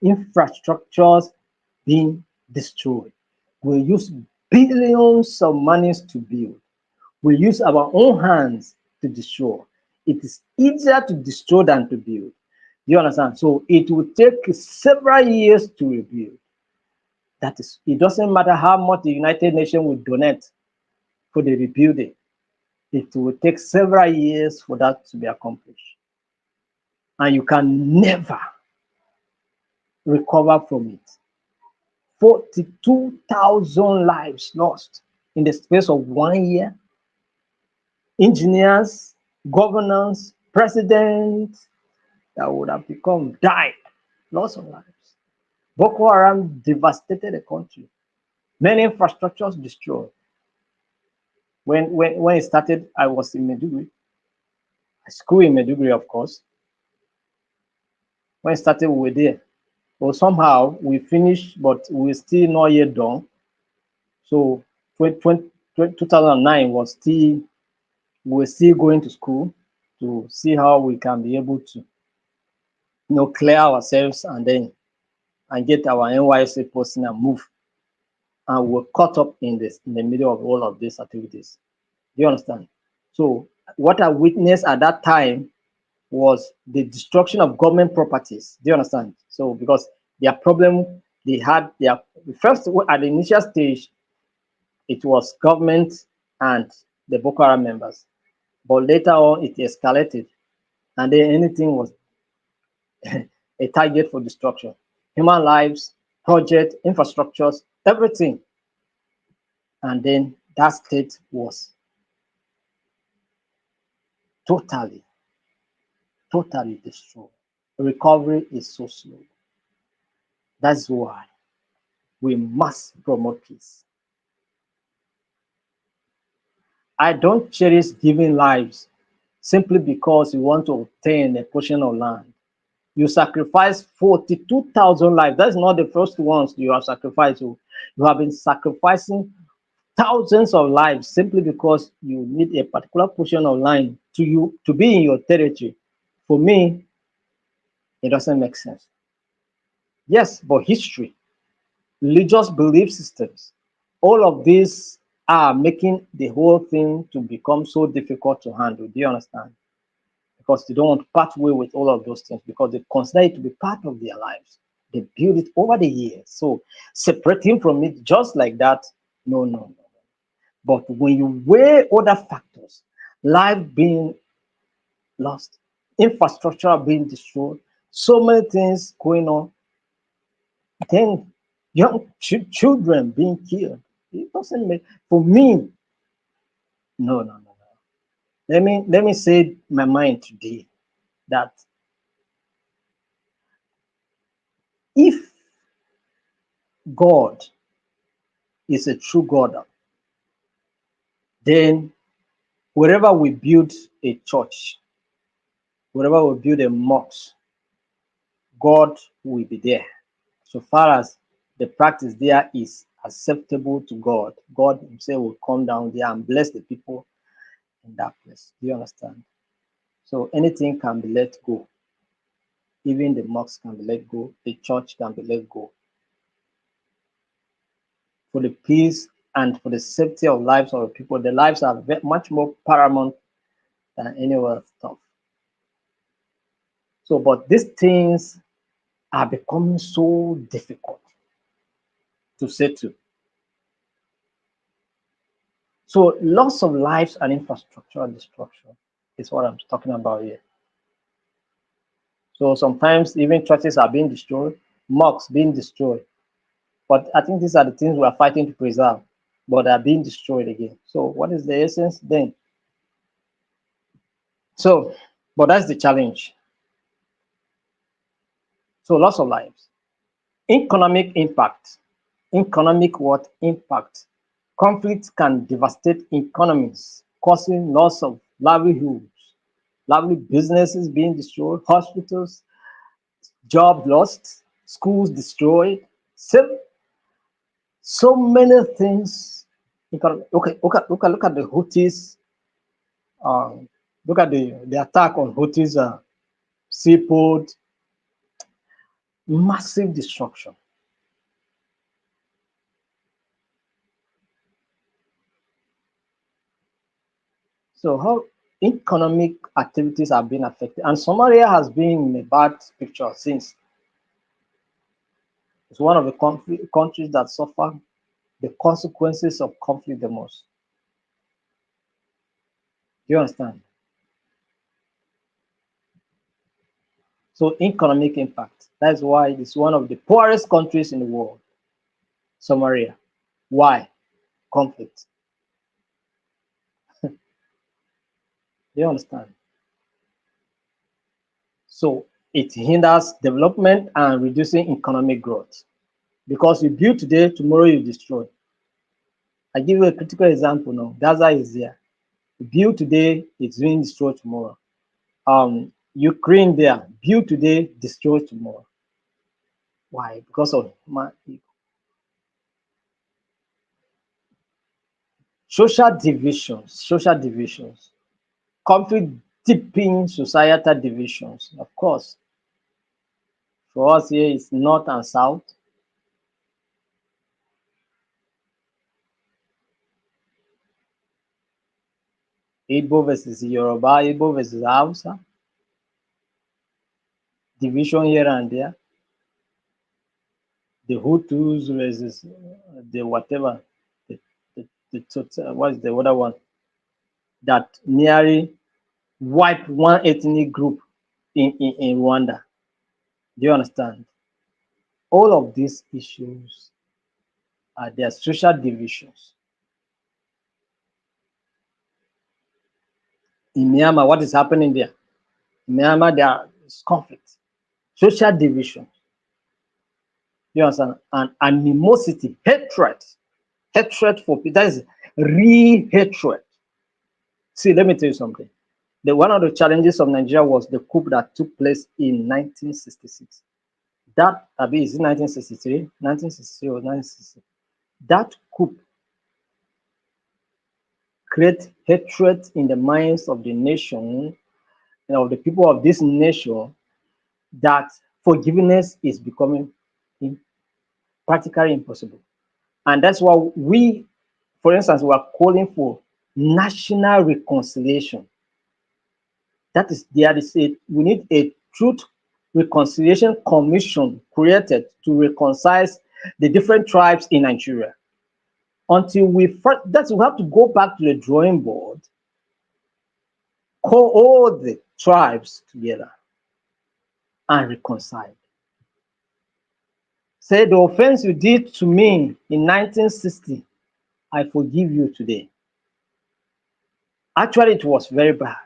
infrastructures being destroyed. We use billions of monies to build. We use our own hands to destroy. It is easier to destroy than to build. Do you understand? So it will take several years to rebuild. That is, it doesn't matter how much the United Nations will donate for the rebuilding. It will take several years for that to be accomplished. And you can never recover from it. 42,000 lives lost in the space of 1 year. Engineers, governors, presidents that would have become died. Lots of lives. Boko Haram devastated the country. Many infrastructures destroyed. When it started, I was in Maiduguri. School in Maiduguri, of course. When it started, we were there. But somehow we finished, but we're still not yet done. So 2009 was still, we were still going to school to see how we can be able to, clear ourselves and then and get our NYSC posting and move. And we're caught up in this in the middle of all of these activities. Do you understand? So what I witnessed at that time was the destruction of government properties. Do you understand? So because their problem, they had their first at the initial stage, it was government and the Boko Haram members. But later on, it escalated, and then anything was a target for destruction. Human lives, project, infrastructures, everything. And then that state was totally, totally destroyed. Recovery is so slow. That's why we must promote peace. I don't cherish giving lives simply because you want to obtain a portion of land. You sacrifice 42,000 lives. That's not the first ones you have sacrificed. You have been sacrificing thousands of lives simply because you need a particular portion of land to be in your territory. For me, it doesn't make sense. Yes, but history, religious belief systems, all of these are making the whole thing to become so difficult to handle. Do you understand? Because they don't want to part way with all of those things because they consider it to be part of their lives. They build it over the years. So separating from it just like that, no, no, no. But when you weigh other factors, life being lost, infrastructure being destroyed, so many things going on, then young children being killed, it doesn't make, for me, no, no, no, no. Let me say my mind today that if God is a true God, then wherever we build a church, wherever we build a mosque, God will be there. So far as the practice there is acceptable to God, God Himself will come down there and bless the people in that place. Do you understand? So anything can be let go. Even the mosque can be let go, the church can be let go. For the peace and for the safety of lives of the people, the lives are much more paramount than any other stuff. So, but these things are becoming so difficult to settle. So, loss of lives and infrastructural destruction is what I'm talking about here. So, sometimes even churches are being destroyed, mosques being destroyed. But I think these are the things we are fighting to preserve, but they are being destroyed again. So, what is the essence then? So, but that's the challenge. So loss of lives. Economic impact. Economic what? Impact. Conflict can devastate economies, causing loss of livelihoods, lively businesses being destroyed, hospitals, job lost, schools destroyed. So, so many things. Look at the Houthis. Um, Look at the attack on Houthis seaport. Massive destruction. So how economic activities have been affected, and Somalia has been in a bad picture since. It's one of the countries that suffer the consequences of conflict the most. Do you understand? So economic impact. That's why it's one of the poorest countries in the world, Somalia. Why? Conflict. Do you understand? So it hinders development and reducing economic growth. Because you build today, tomorrow you destroy. I give you a critical example now. Gaza is there. You build today, it's being destroyed tomorrow. Ukraine there, build today, destroy tomorrow. Why? Because of social divisions, conflict deepening societal divisions. Of course, for us here, it's north and south. Igbo versus Yoruba, Igbo versus Hausa, division here and there. The Hutus versus the whatever, what is the other one that nearly wiped one ethnic group in Rwanda. Do you understand? All of these issues are their social divisions. In Myanmar, what is happening there? In Myanmar, there is conflict, social division. You understand? And animosity, hatred for people. That is real hatred. See, let me tell you something. One of the challenges of Nigeria was the coup that took place in 1966. That, I mean, is it 1963? 1963 or 1960? That coup create hatred in the minds of the nation and of the people of this nation that forgiveness is becoming practically impossible. And that's why we, for instance, we are calling for national reconciliation. That is, we need a truth reconciliation commission created to reconcile the different tribes in Nigeria. Until we have to go back to the drawing board, call all the tribes together and reconcile. Say the offense you did to me in 1960, I forgive you today. Actually, it was very bad.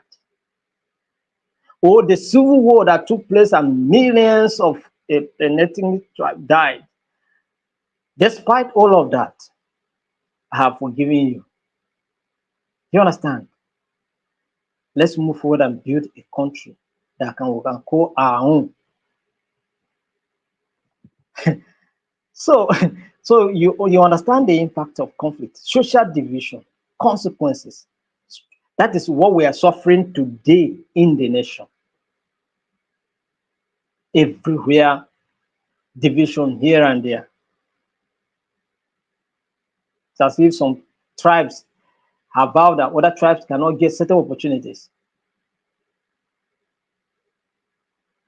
Or the civil war that took place and millions of an ethnic tribe died. Despite all of that, I have forgiven you. You understand? Let's move forward and build a country that we can call our own. So, so you understand the impact of conflict, social division, consequences. That is what we are suffering today in the nation. Everywhere, division here and there. It's as if some tribes have vowed that other tribes cannot get certain opportunities.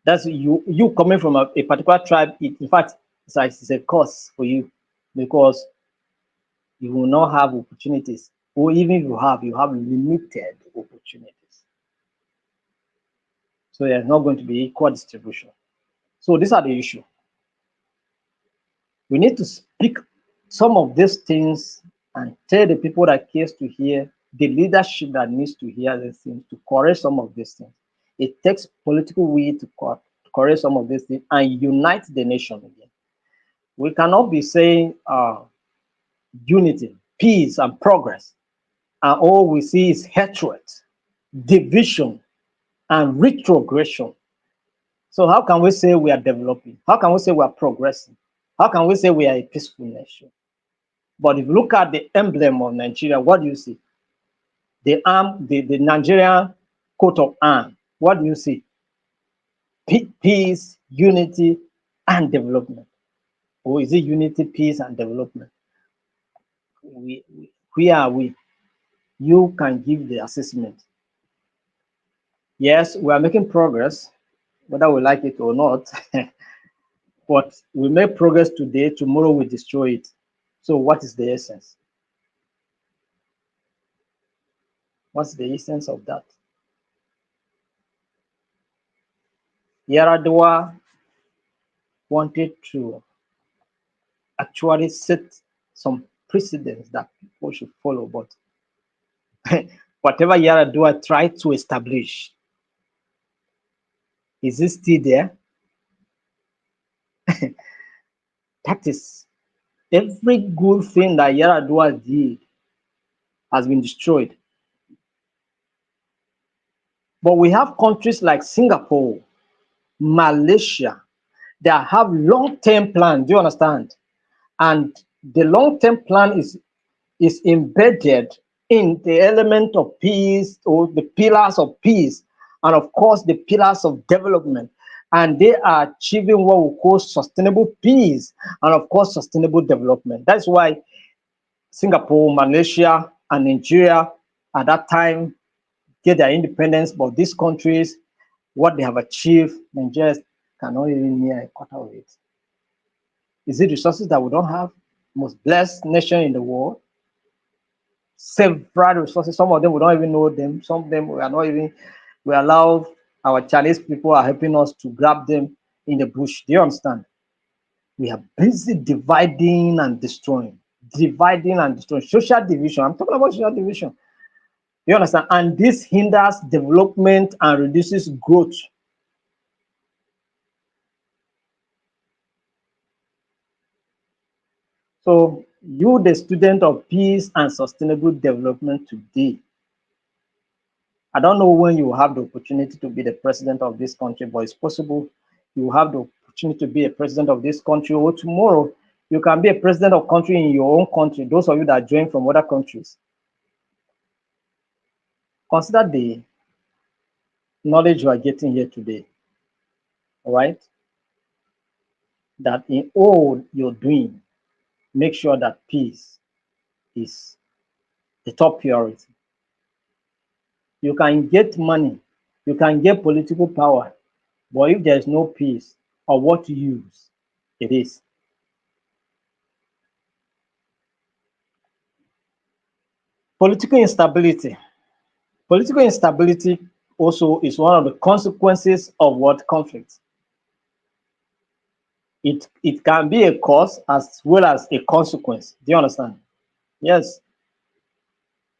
That's you coming from a particular tribe. In fact, it's a curse for you because you will not have opportunities, or even if you have limited opportunities. So there's not going to be equal distribution. So these are the issue. We need to speak some of these things and tell the people that cares to hear the leadership that needs to hear these things to correct some of these things. It takes political will to correct some of these things and unite the nation again. We cannot be saying unity, peace, and progress, and all we see is hatred, division, and retrogression. So how can we say we are developing? How can we say we are progressing? How can we say we are a peaceful nation? But if you look at the emblem of Nigeria, what do you see? The arm, the Nigerian coat of arms. What do you see? Peace, unity, and development. Or is it unity, peace, and development? Where are we? You can give the assessment. Yes, we are making progress, whether we like it or not. But we make progress today, tomorrow we destroy it. So what is the essence? What's the essence of that? Yaradua wanted to actually set some precedents that people should follow, but whatever Yaradua tried to establish, is it still there? That is, every good thing that Yaradua did has been destroyed. But we have countries like Singapore, Malaysia, that have long-term plans. Do you understand? And the long-term plan is embedded in the element of peace, or the pillars of peace, and of course the pillars of development. And they are achieving what we call sustainable peace and of course sustainable development. That's why Singapore, Malaysia, and Nigeria at that time get their independence. But these countries, what they have achieved, Nigeria cannot even near a quarter of it. Is it resources that we don't have? Most blessed nation in the world. Several resources. Some of them we don't even know them. Some of them we are not even. We allow our Chinese people are helping us to grab them in the bush. Do you understand? We are busy dividing and destroying, dividing and destroying. Social division. I'm talking about social division. You understand? And this hinders development and reduces growth. So you, the student of peace and sustainable development today, I don't know when you will have the opportunity to be the president of this country, but it's possible you will have the opportunity to be a president of this country, or tomorrow you can be a president of country in your own country, those of you that join from other countries. Consider the knowledge you are getting here today, all right? That in all you're doing, make sure that peace is the top priority. You can get money, you can get political power, but if there's no peace, or what use it is? Political instability. Political instability also is one of the consequences of what conflict. It can be a cause as well as a consequence. Do you understand? Yes,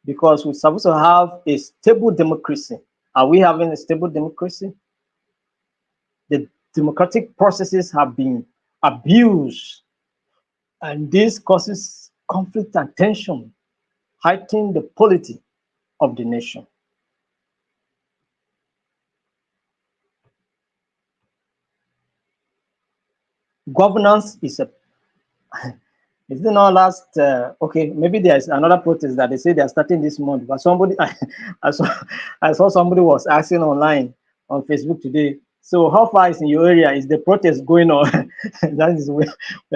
because we're supposed to have a stable democracy. Are we having a stable democracy? The democratic processes have been abused, and this causes conflict and tension, heightening the polity of the nation. Governance is a is it not last? Okay, maybe there's another protest that they say they're starting this month. But somebody, I saw, I saw somebody was asking online on Facebook today. So how far is in your area? Is the protest going on? That is we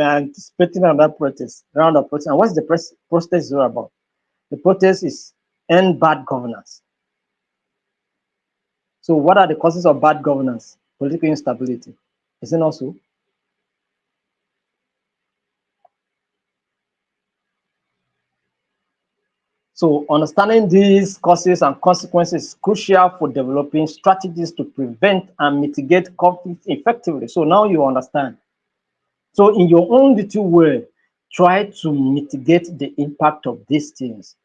are anticipating another protest, round of protest. And what's the protest all about? The protest is end bad governance. So what are the causes of bad governance? Political instability. Is it not so? So understanding these causes and consequences is crucial for developing strategies to prevent and mitigate conflict effectively. So now you understand. So in your own little way, try to mitigate the impact of these things.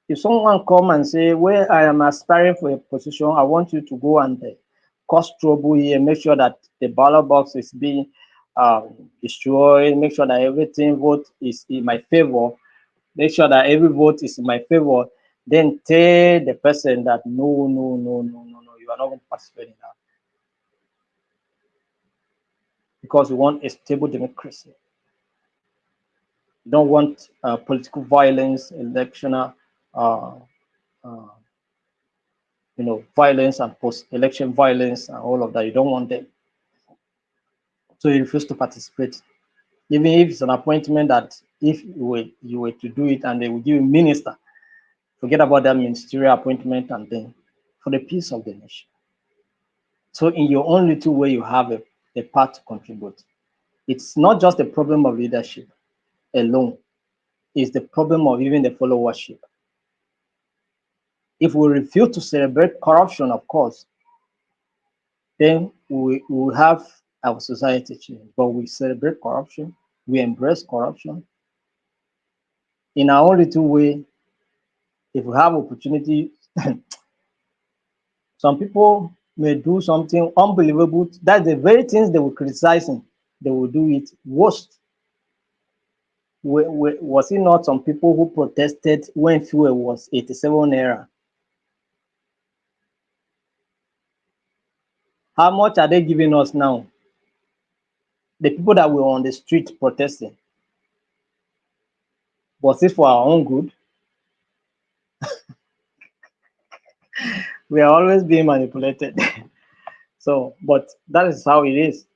If someone come and say, well, I am aspiring for a position, I want you to go and cause trouble here, make sure that the ballot box is being destroyed, make sure that everything vote is in my favor, make sure that every vote is in my favor, then tell the person that no, no, no, no, no, no, you are not going to participate in that because we want a stable democracy. We don't want political violence, electional, uh, uh, violence and post-election violence and all of that. You don't want them. So you refuse to participate. Even if it's an appointment that if you were to do it and they will give you minister, forget about that ministerial appointment and then for the peace of the nation. So in your own little way, you have a part to contribute. It's not just the problem of leadership alone, it's the problem of even the followership. If we refuse to celebrate corruption, of course, then we will have our society change. But we celebrate corruption, we embrace corruption. In our own little way, if we have opportunity, some people may do something unbelievable. That's the very things they were criticizing. They will do it worst. Was it not some people who protested when fuel was 87 naira? How much are they giving us now? The people that were on the street protesting, was it for our own good? We are always being manipulated. So, but that is how it is.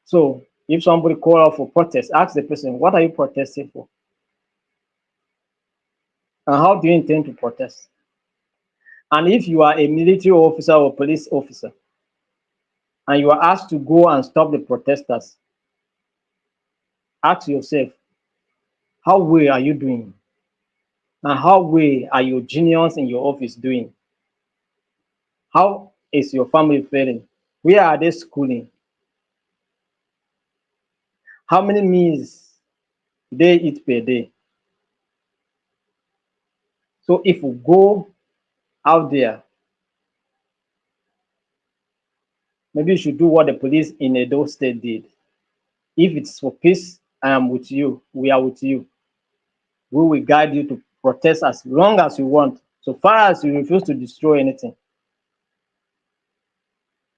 So, if somebody call out for protest, ask the person, what are you protesting for? And how do you intend to protest? And if you are a military officer or police officer, and you are asked to go and stop the protesters, ask yourself, how well are you doing? And how well are your juniors in your office doing? How is your family faring? Where are they schooling? How many meals they eat per day? So if we go out there, maybe you should do what the police in Edo State did. If it's for peace, I am with you. We are with you. We will guide you to protest as long as you want, so far as you refuse to destroy anything.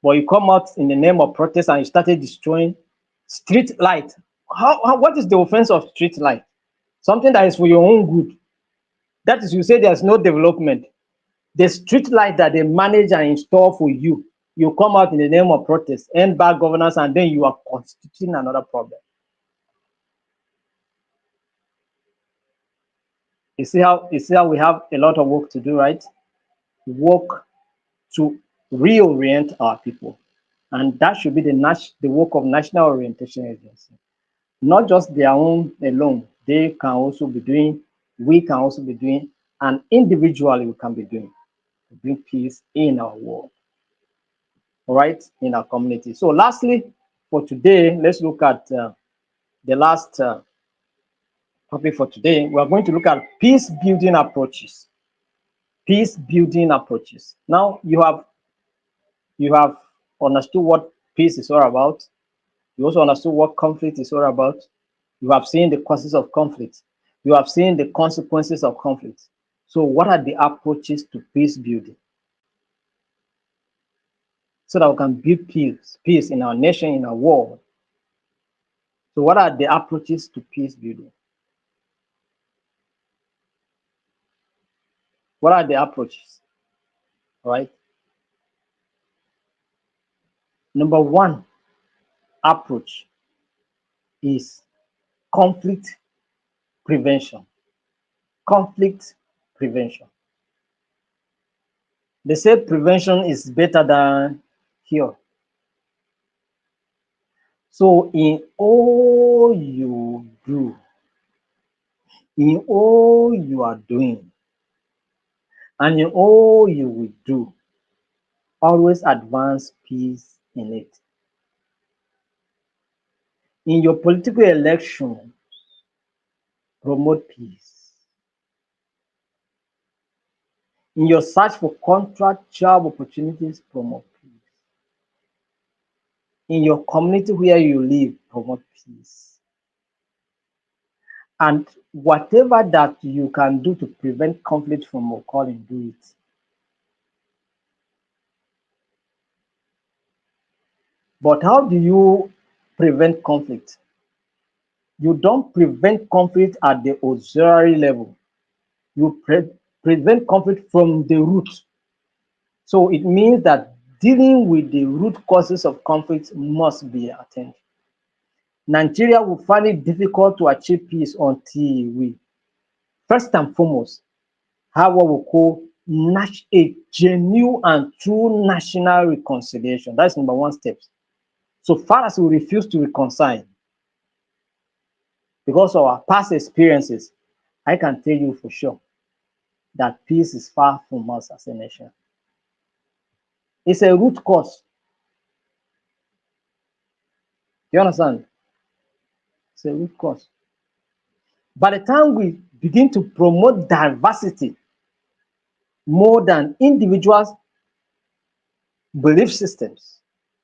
But you come out in the name of protest and you started destroying street light. What is the offense of street light? Something that is for your own good. That is, you say there's no development. The street light that they manage and install for you, you come out in the name of protest, end bad governance, and then you are constituting another problem. You see how we have a lot of work to do, right? Work to reorient our people. And that should be the work of National Orientation Agency. Not just their own alone. They can also be doing, we can also be doing, and individually we can be doing to bring peace in our world, all right, in our community. So lastly, for today, let's look at the last topic for today. We are going to look at peace building approaches. Peace building approaches. Now you have understood what peace is all about. You also understood what conflict is all about. You have seen the causes of conflict. You have seen the consequences of conflict. So what are the approaches to peace building so that we can build peace in our nation, in our world? So what are the approaches to peace building? What are the approaches? All right. Number one approach is conflict prevention. Conflict prevention. They say prevention is better than cure. So in all you do, in all you are doing, and in all you will do, always advance peace in it. In your political election, promote peace. In your search for contract job opportunities, promote peace. In your community where you live, promote peace. And whatever that you can do to prevent conflict from occurring, do it. But how do you prevent conflict? You don't prevent conflict at the auxiliary level. You prevent conflict from the root. So it means that dealing with the root causes of conflict must be attended. Nigeria will find it difficult to achieve peace until we, first and foremost, have what we call a genuine and true national reconciliation. That's number one step. So far as we refuse to reconcile because of our past experiences, I can tell you for sure that peace is far from us as a nation. It's a root cause. Do you understand? It's a root cause. By the time we begin to promote diversity more than individuals' belief systems,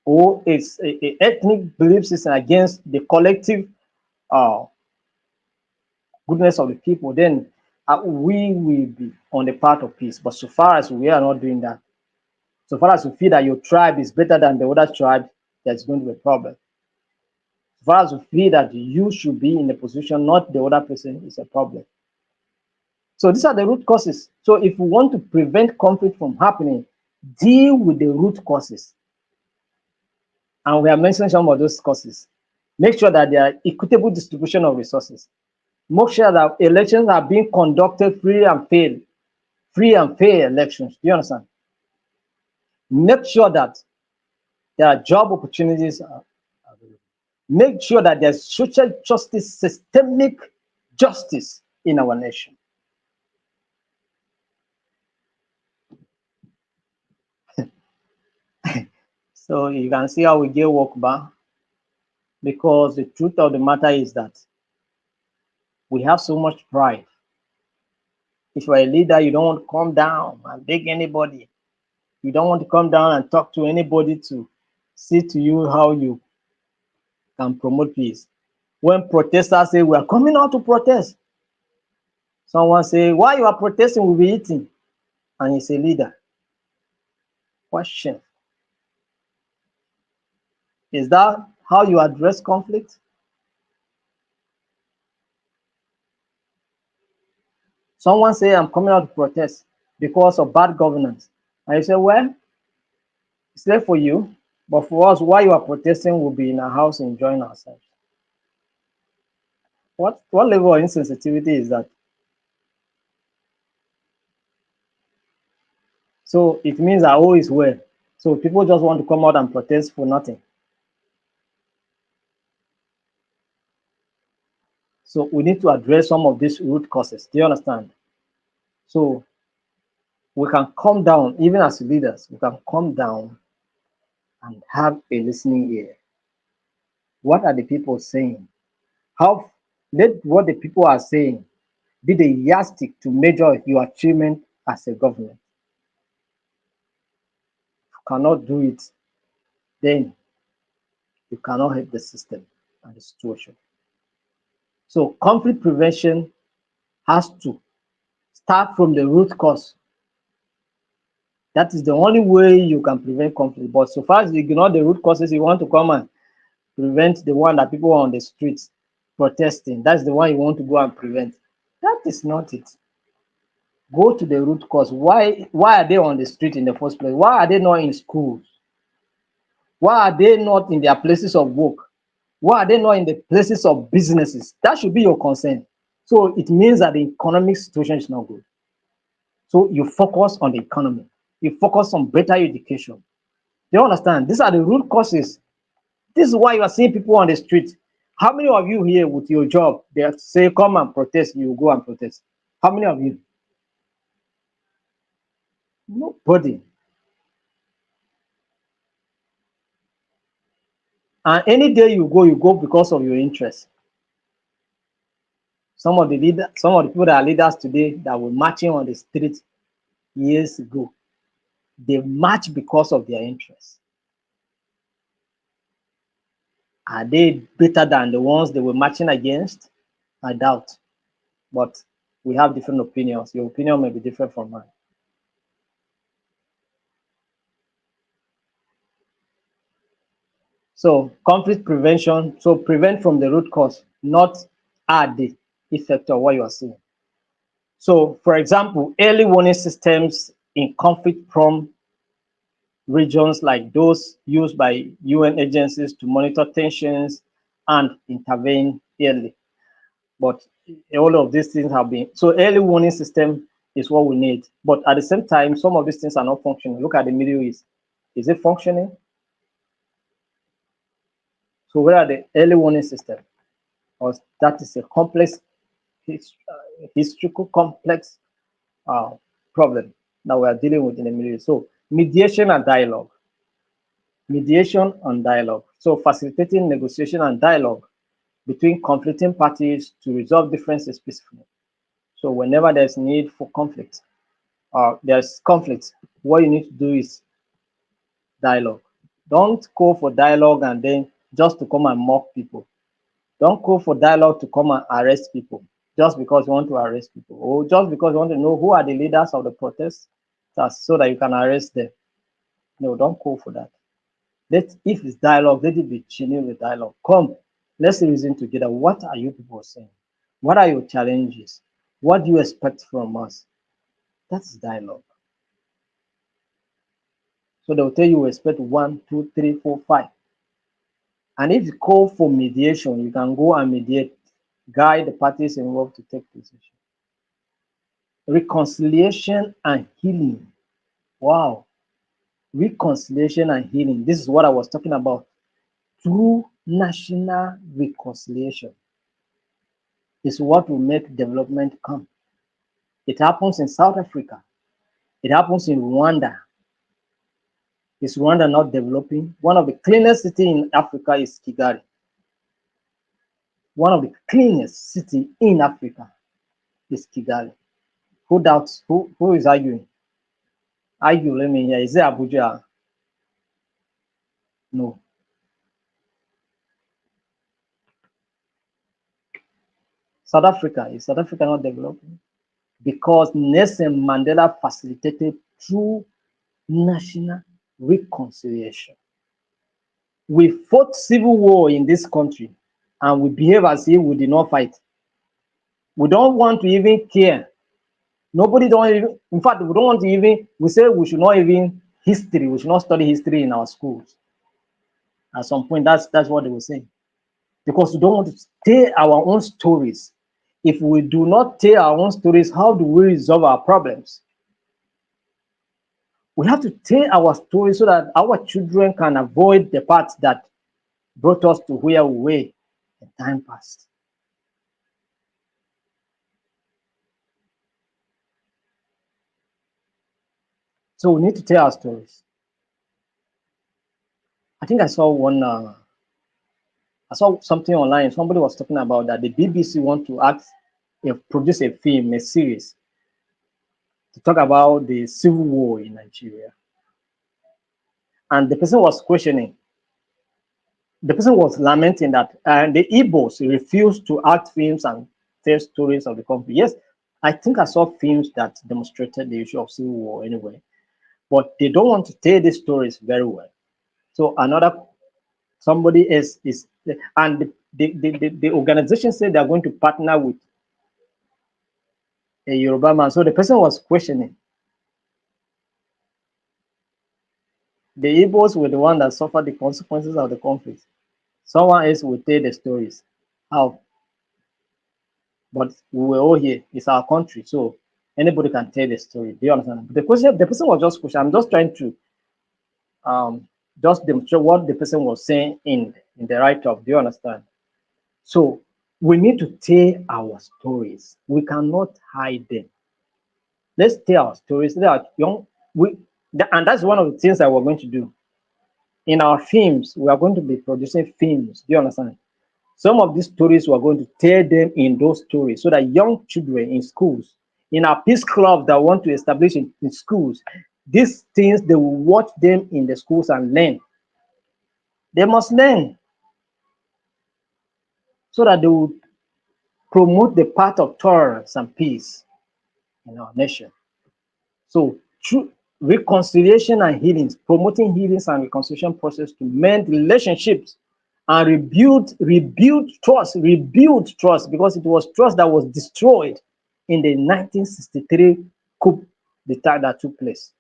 or it's a ethnic belief system against the collective uh, goodness of the people, then we will be on the path of peace. But so far as we are not doing that, so far as you feel that your tribe is better than the other tribe, there's going to be a problem. So far as you feel that you should be in a position, not the other person, is a problem. So these are the root causes. So if we want to prevent conflict from happening, deal with the root causes. And we have mentioned some of those causes. Make sure that there are equitable distribution of resources. Make sure that elections are being conducted free and fair elections. Do you understand? Make sure that there are job opportunities available. Make sure that there's social justice, systemic justice in our nation. So you can see how we get work back, because the truth of the matter is that we have so much pride. If you're a leader, you don't want to come down and beg anybody. You don't want to come down and talk to anybody to see to you how you can promote peace. When protesters say we are coming out to protest, someone say, why you are protesting? We'll be eating. And he's a leader. Question: is that how you address conflict? Someone say, I'm coming out to protest because of bad governance. And you say, well, it's there for you, but for us, why you are protesting will be in our house enjoying ourselves. What level of insensitivity is that? So it means that all is well. So people just want to come out and protest for nothing. So we need to address some of these root causes. Do you understand? So we can come down, even as leaders, we can come down and have a listening ear. What are the people saying? How let what the people are saying be the yardstick to measure your achievement as a government. If you cannot do it, then you cannot help the system and the situation. So conflict prevention has to start from the root cause. That is the only way you can prevent conflict. But so far as you ignore the root causes, you want to come and prevent the one that people are on the streets protesting. That's the one you want to go and prevent. That is not it. Go to the root cause. Why are they on the street in the first place? Why are they not in schools? Why are they not in their places of work? Why are they not in the places of businesses? That should be your concern. So it means that the economic situation is not good. So you focus on the economy. You focus on better education. Do you understand? These are the root causes. This is why you are seeing people on the street. How many of you here with your job, they say, come and protest, you go and protest? How many of you? Nobody. And any day you go because of your interest. Some of the people that are leaders today that were marching on the street, years ago, they match because of their interests. Are they better than the ones they were matching against? I doubt. But we have different opinions. Your opinion may be different from mine. So conflict prevention, so prevent from the root cause, not add the effect of what you are seeing. So for example, early warning systems in conflict-prone regions like those used by UN agencies to monitor tensions and intervene early. But all of these things have been, so early warning system is what we need. But at the same time, some of these things are not functioning. Look at the Middle East. Is it functioning? So where are the early warning system? Or that is a complex, historical complex uh, problem that we are dealing with in the Middle East. So mediation and dialogue. Mediation and dialogue. So facilitating negotiation and dialogue between conflicting parties to resolve differences peacefully. So whenever there's need for conflict, there's conflict, what you need to do is dialogue. Don't call for dialogue and then just to come and mock people. Don't call for dialogue to come and arrest people just because you want to arrest people, or just because you want to know who are the leaders of the protests so that you can arrest them. No, don't call for that. If it's dialogue, let it be genuine with dialogue. Come, let's reason together. What are you people saying? What are your challenges? What do you expect from us? That's dialogue. So they'll tell you expect one, two, three, four, five. And if you call for mediation, you can go and mediate, guide the parties involved to take decision. Reconciliation and healing. Wow. Reconciliation and healing. This is what I was talking about. True national reconciliation is what will make development come. It happens in South Africa. It happens in Rwanda. Is Rwanda not developing? One of the cleanest cities in Africa is Kigali. One of the cleanest cities in Africa is Kigali. Who doubts? Who is arguing? Argue, let me hear. Is it Abuja? No. South Africa. Is South Africa not developing? Because Nelson Mandela facilitated true national reconciliation. We fought civil war in this country and we behave as if we did not fight. We don't want to even care. Nobody don't even, in fact, we don't want to even, we say we should not even history, we should not study history in our schools. At some point, that's what they were saying. Because we don't want to tell our own stories. If we do not tell our own stories, how do we resolve our problems? We have to tell our stories so that our children can avoid the path that brought us to where we were in time past. So we need to tell our stories. I think I saw one. I saw something online. Somebody was talking about that the BBC want to produce a film, a series, to talk about the civil war in Nigeria. And the person was questioning. The person was lamenting that the Igbos refused to act films and tell stories of the conflict. Yes, I think I saw films that demonstrated the issue of civil war anyway, but they don't want to tell these stories very well. So somebody else is, and the organization said they're going to partner with a Yoruba man. So the person was questioning. The Igbos were the one that suffered the consequences of the conflict. Someone else will tell the stories. How? But we were all here. It's our country, so anybody can tell the story. Do you understand? The person was just questioning. I'm just trying to just demonstrate what the person was saying in the write-up. Do you understand? So we need to tell our stories. We cannot hide them. Let's tell our stories. They are young. And that's one of the things that we're going to do. In our films, we are going to be producing films. Do you understand? Some of these stories we are going to tell them in those stories so that young children in schools, in our peace club that want to establish in schools. These things, they will watch them in the schools and learn. They must learn so that they will promote the path of tolerance and peace in our nation. So through reconciliation and healings, promoting healings and reconciliation process to mend relationships and rebuild trust, because it was trust that was destroyed in the 1963 coup d'etat that took place.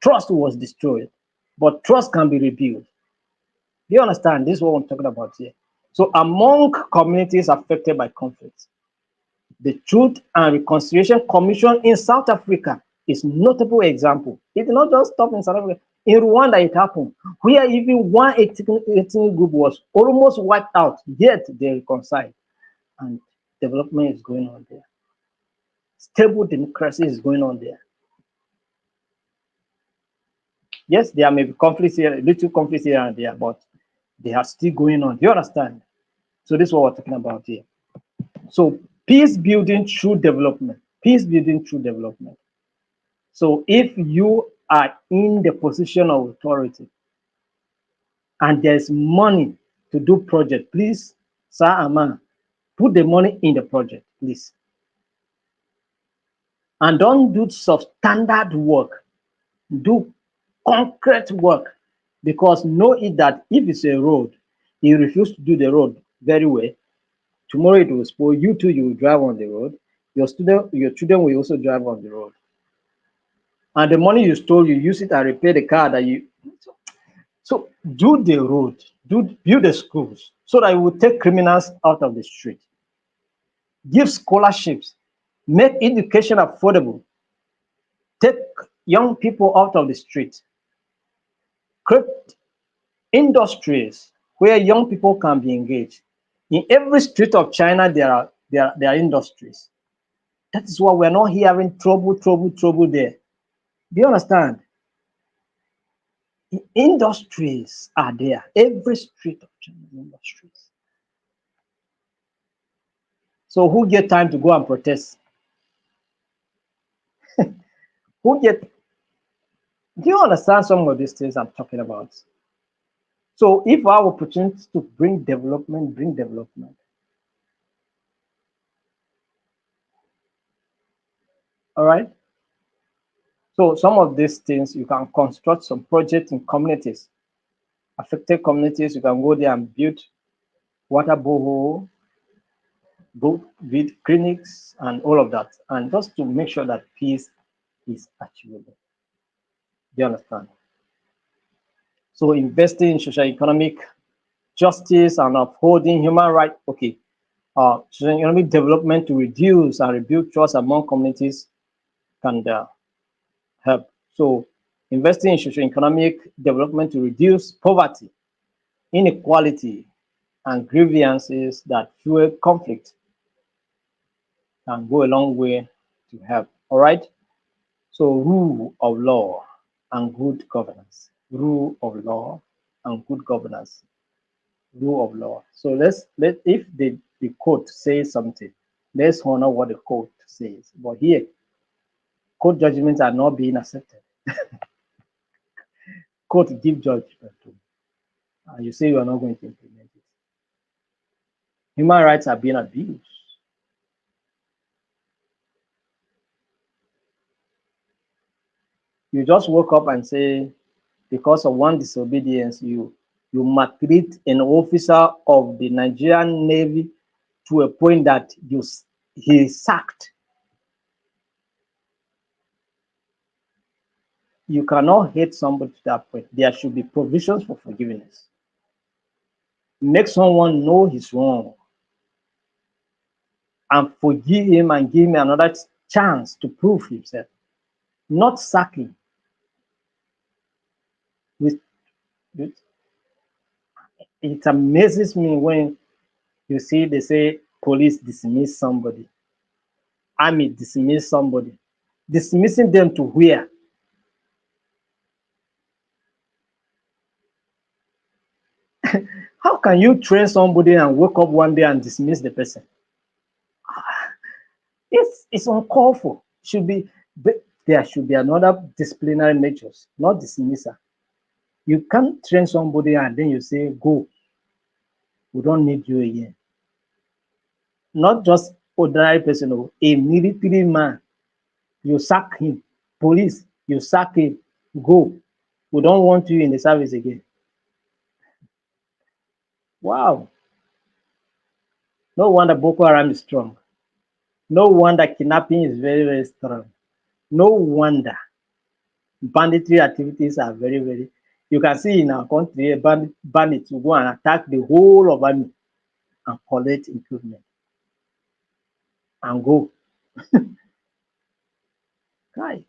Trust was destroyed, but trust can be rebuilt. Do you understand? This is what I'm talking about here. So among communities affected by conflict, the Truth and Reconciliation Commission in South Africa is notable example. It did not just stop in South Africa. In Rwanda, it happened, where even one ethnic group was almost wiped out, yet they reconciled, and development is going on there. Stable democracy is going on there. Yes, there may be conflicts here, little conflicts here and there, but they are still going on. Do you understand? So this is what we're talking about here. So peace building through development. Peace building through development. So if you are in the position of authority and there's money to do project, please, sir and ma'am, put the money in the project, please. And don't do substandard work. Do concrete work, because know it that if it's a road, you refuse to do the road very well, tomorrow it will spoil. You too, you will drive on the road. Your children will also drive on the road. And the money you stole, you use it and repair the car that you. So do the road, build the schools so that it will take criminals out of the street. Give scholarships, make education affordable, take young people out of the street, create industries where young people can be engaged. In every street of China, there are industries. That is why we're not hearing trouble there. Do you understand? The industries are there. Every street of China, industries. So who get time to go and protest? Who get? Do you understand some of these things I'm talking about? So if our opportunity to bring development, bring development. All right. So some of these things, you can construct some projects in communities, affected communities. You can go there and build water borehole, build clinics, and all of that, and just to make sure that peace is achievable. Do you understand? So investing in social economic justice and upholding human rights. Okay, social economic development to reduce and rebuild trust among communities can help. So investing in social economic development to reduce poverty, inequality, and grievances that fuel conflict can go a long way to help. All right. So rule of law and good governance. Rule of law and good governance. Rule of law. So let if the court says something, let's honor what the court says. But here, court judgments are not being accepted. Court give judgment to, and you say you are not going to implement it. Human rights are being abused. You just woke up and say, because of one disobedience, you maltreat an officer of the Nigerian Navy to a point that he is sacked. You cannot hate somebody to that point. There should be provisions for forgiveness. Make someone know he's wrong and forgive him and give him another chance to prove himself. Not sacking. With, it amazes me when you see they say police dismiss somebody, army dismiss somebody. Dismissing them to where? How can you train somebody and wake up one day and dismiss the person? It's uncalled for. should be, but there should be another disciplinary measures, not dismissal. You can't train somebody and then you say, go, we don't need you again. Not just ordinary person, oh, a military man, you sack him. Police, you sack him. Go. We don't want you in the service again. Wow. No wonder Boko Haram is strong. No wonder kidnapping is very, very strong. No wonder banditry activities are very, very. You can see in our country, bandits will go and attack the whole of army and collect equipment and go. Right.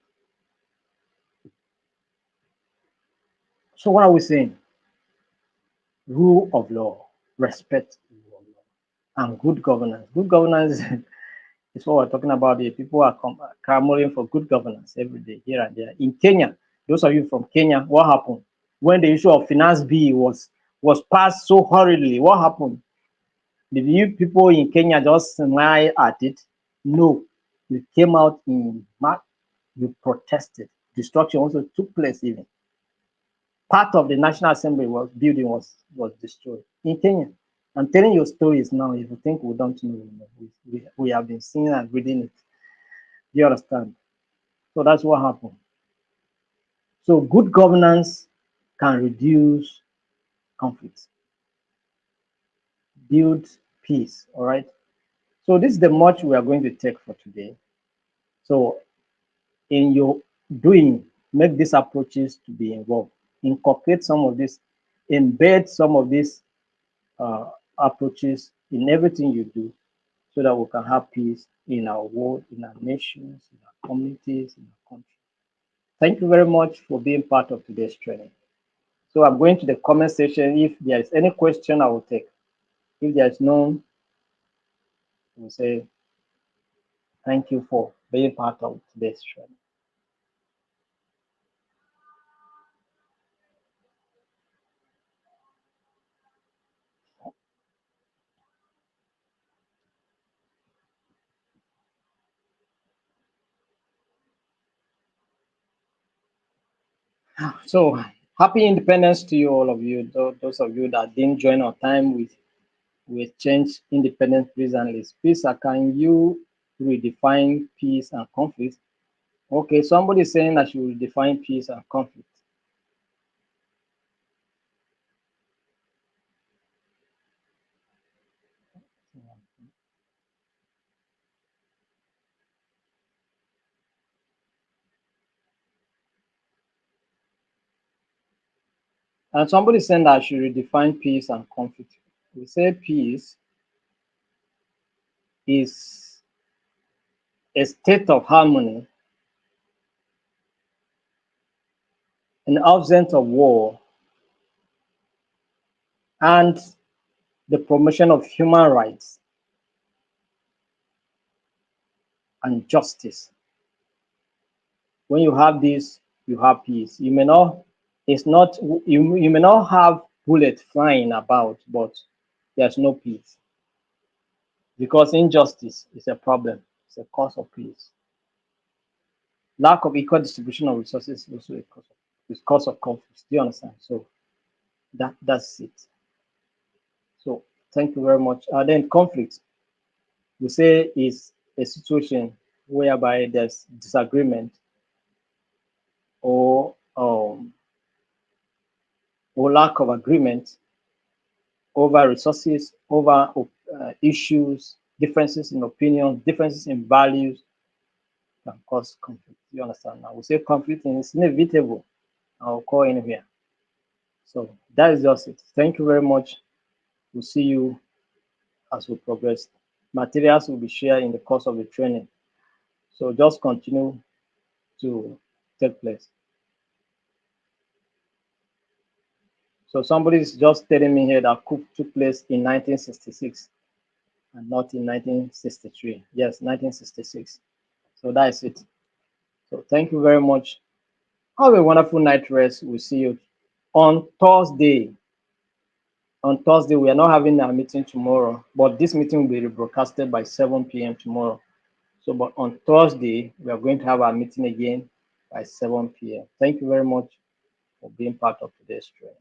So what are we saying? Rule of law, respect the rule of law, and good governance. Good governance is what we're talking about here. People are clamoring for good governance every day, here and there. In Kenya, those of you from Kenya, what happened when the issue of finance bill was passed so hurriedly? What happened? Did you people in Kenya just smile at it? No, you came out in mark. You protested. Destruction also took place. Even part of the National Assembly building was destroyed in Kenya. I'm telling you stories now. If you think we don't know, we have been seeing and reading it. Do you understand? So that's what happened. So good governance can reduce conflicts, build peace. All right. So this is the much we are going to take for today. So in your doing, make these approaches to be involved. Incorporate some of this, embed some of these uh, approaches in everything you do so that we can have peace in our world, in our nations, in our communities, in our country. Thank you very much for being part of today's training. So I'm going to the comment section. If there is any question, I will take. If there is none, we'll say thank you for being part of today's training. So happy independence to you, all of you. Those of you that didn't join our time with change independence recently. Please, can you redefine peace and conflict? Okay, somebody is saying that she will define peace and conflict. And somebody is saying that I should redefine peace and conflict. We say peace is a state of harmony, an absence of war, and the promotion of human rights and justice. When you have this, you have peace. You may not, it's not, you may not have bullets flying about, but there's no peace because injustice is a problem. It's a cause of peace. Lack of equal distribution of resources is also a cause of conflict. Do you understand? So that's it. So thank you very much. Then conflict, we say, is a situation whereby there's disagreement or lack of agreement over resources, over issues, differences in opinion, differences in values can cause conflict. You understand? Now we say conflict is inevitable. I'll call anywhere. So that is just it. Thank you very much. We'll see you as we progress. Materials will be shared in the course of the training. So just continue to take place. So somebody is just telling me here that coup took place in 1966 and not in 1963. Yes, 1966. So that's it. So thank you very much. Have a wonderful night rest. We'll see you on Thursday. On Thursday, we are not having a meeting tomorrow, but this meeting will be rebroadcasted by 7 p.m. tomorrow. So, but on Thursday, we are going to have our meeting again by 7 p.m. Thank you very much for being part of today's training.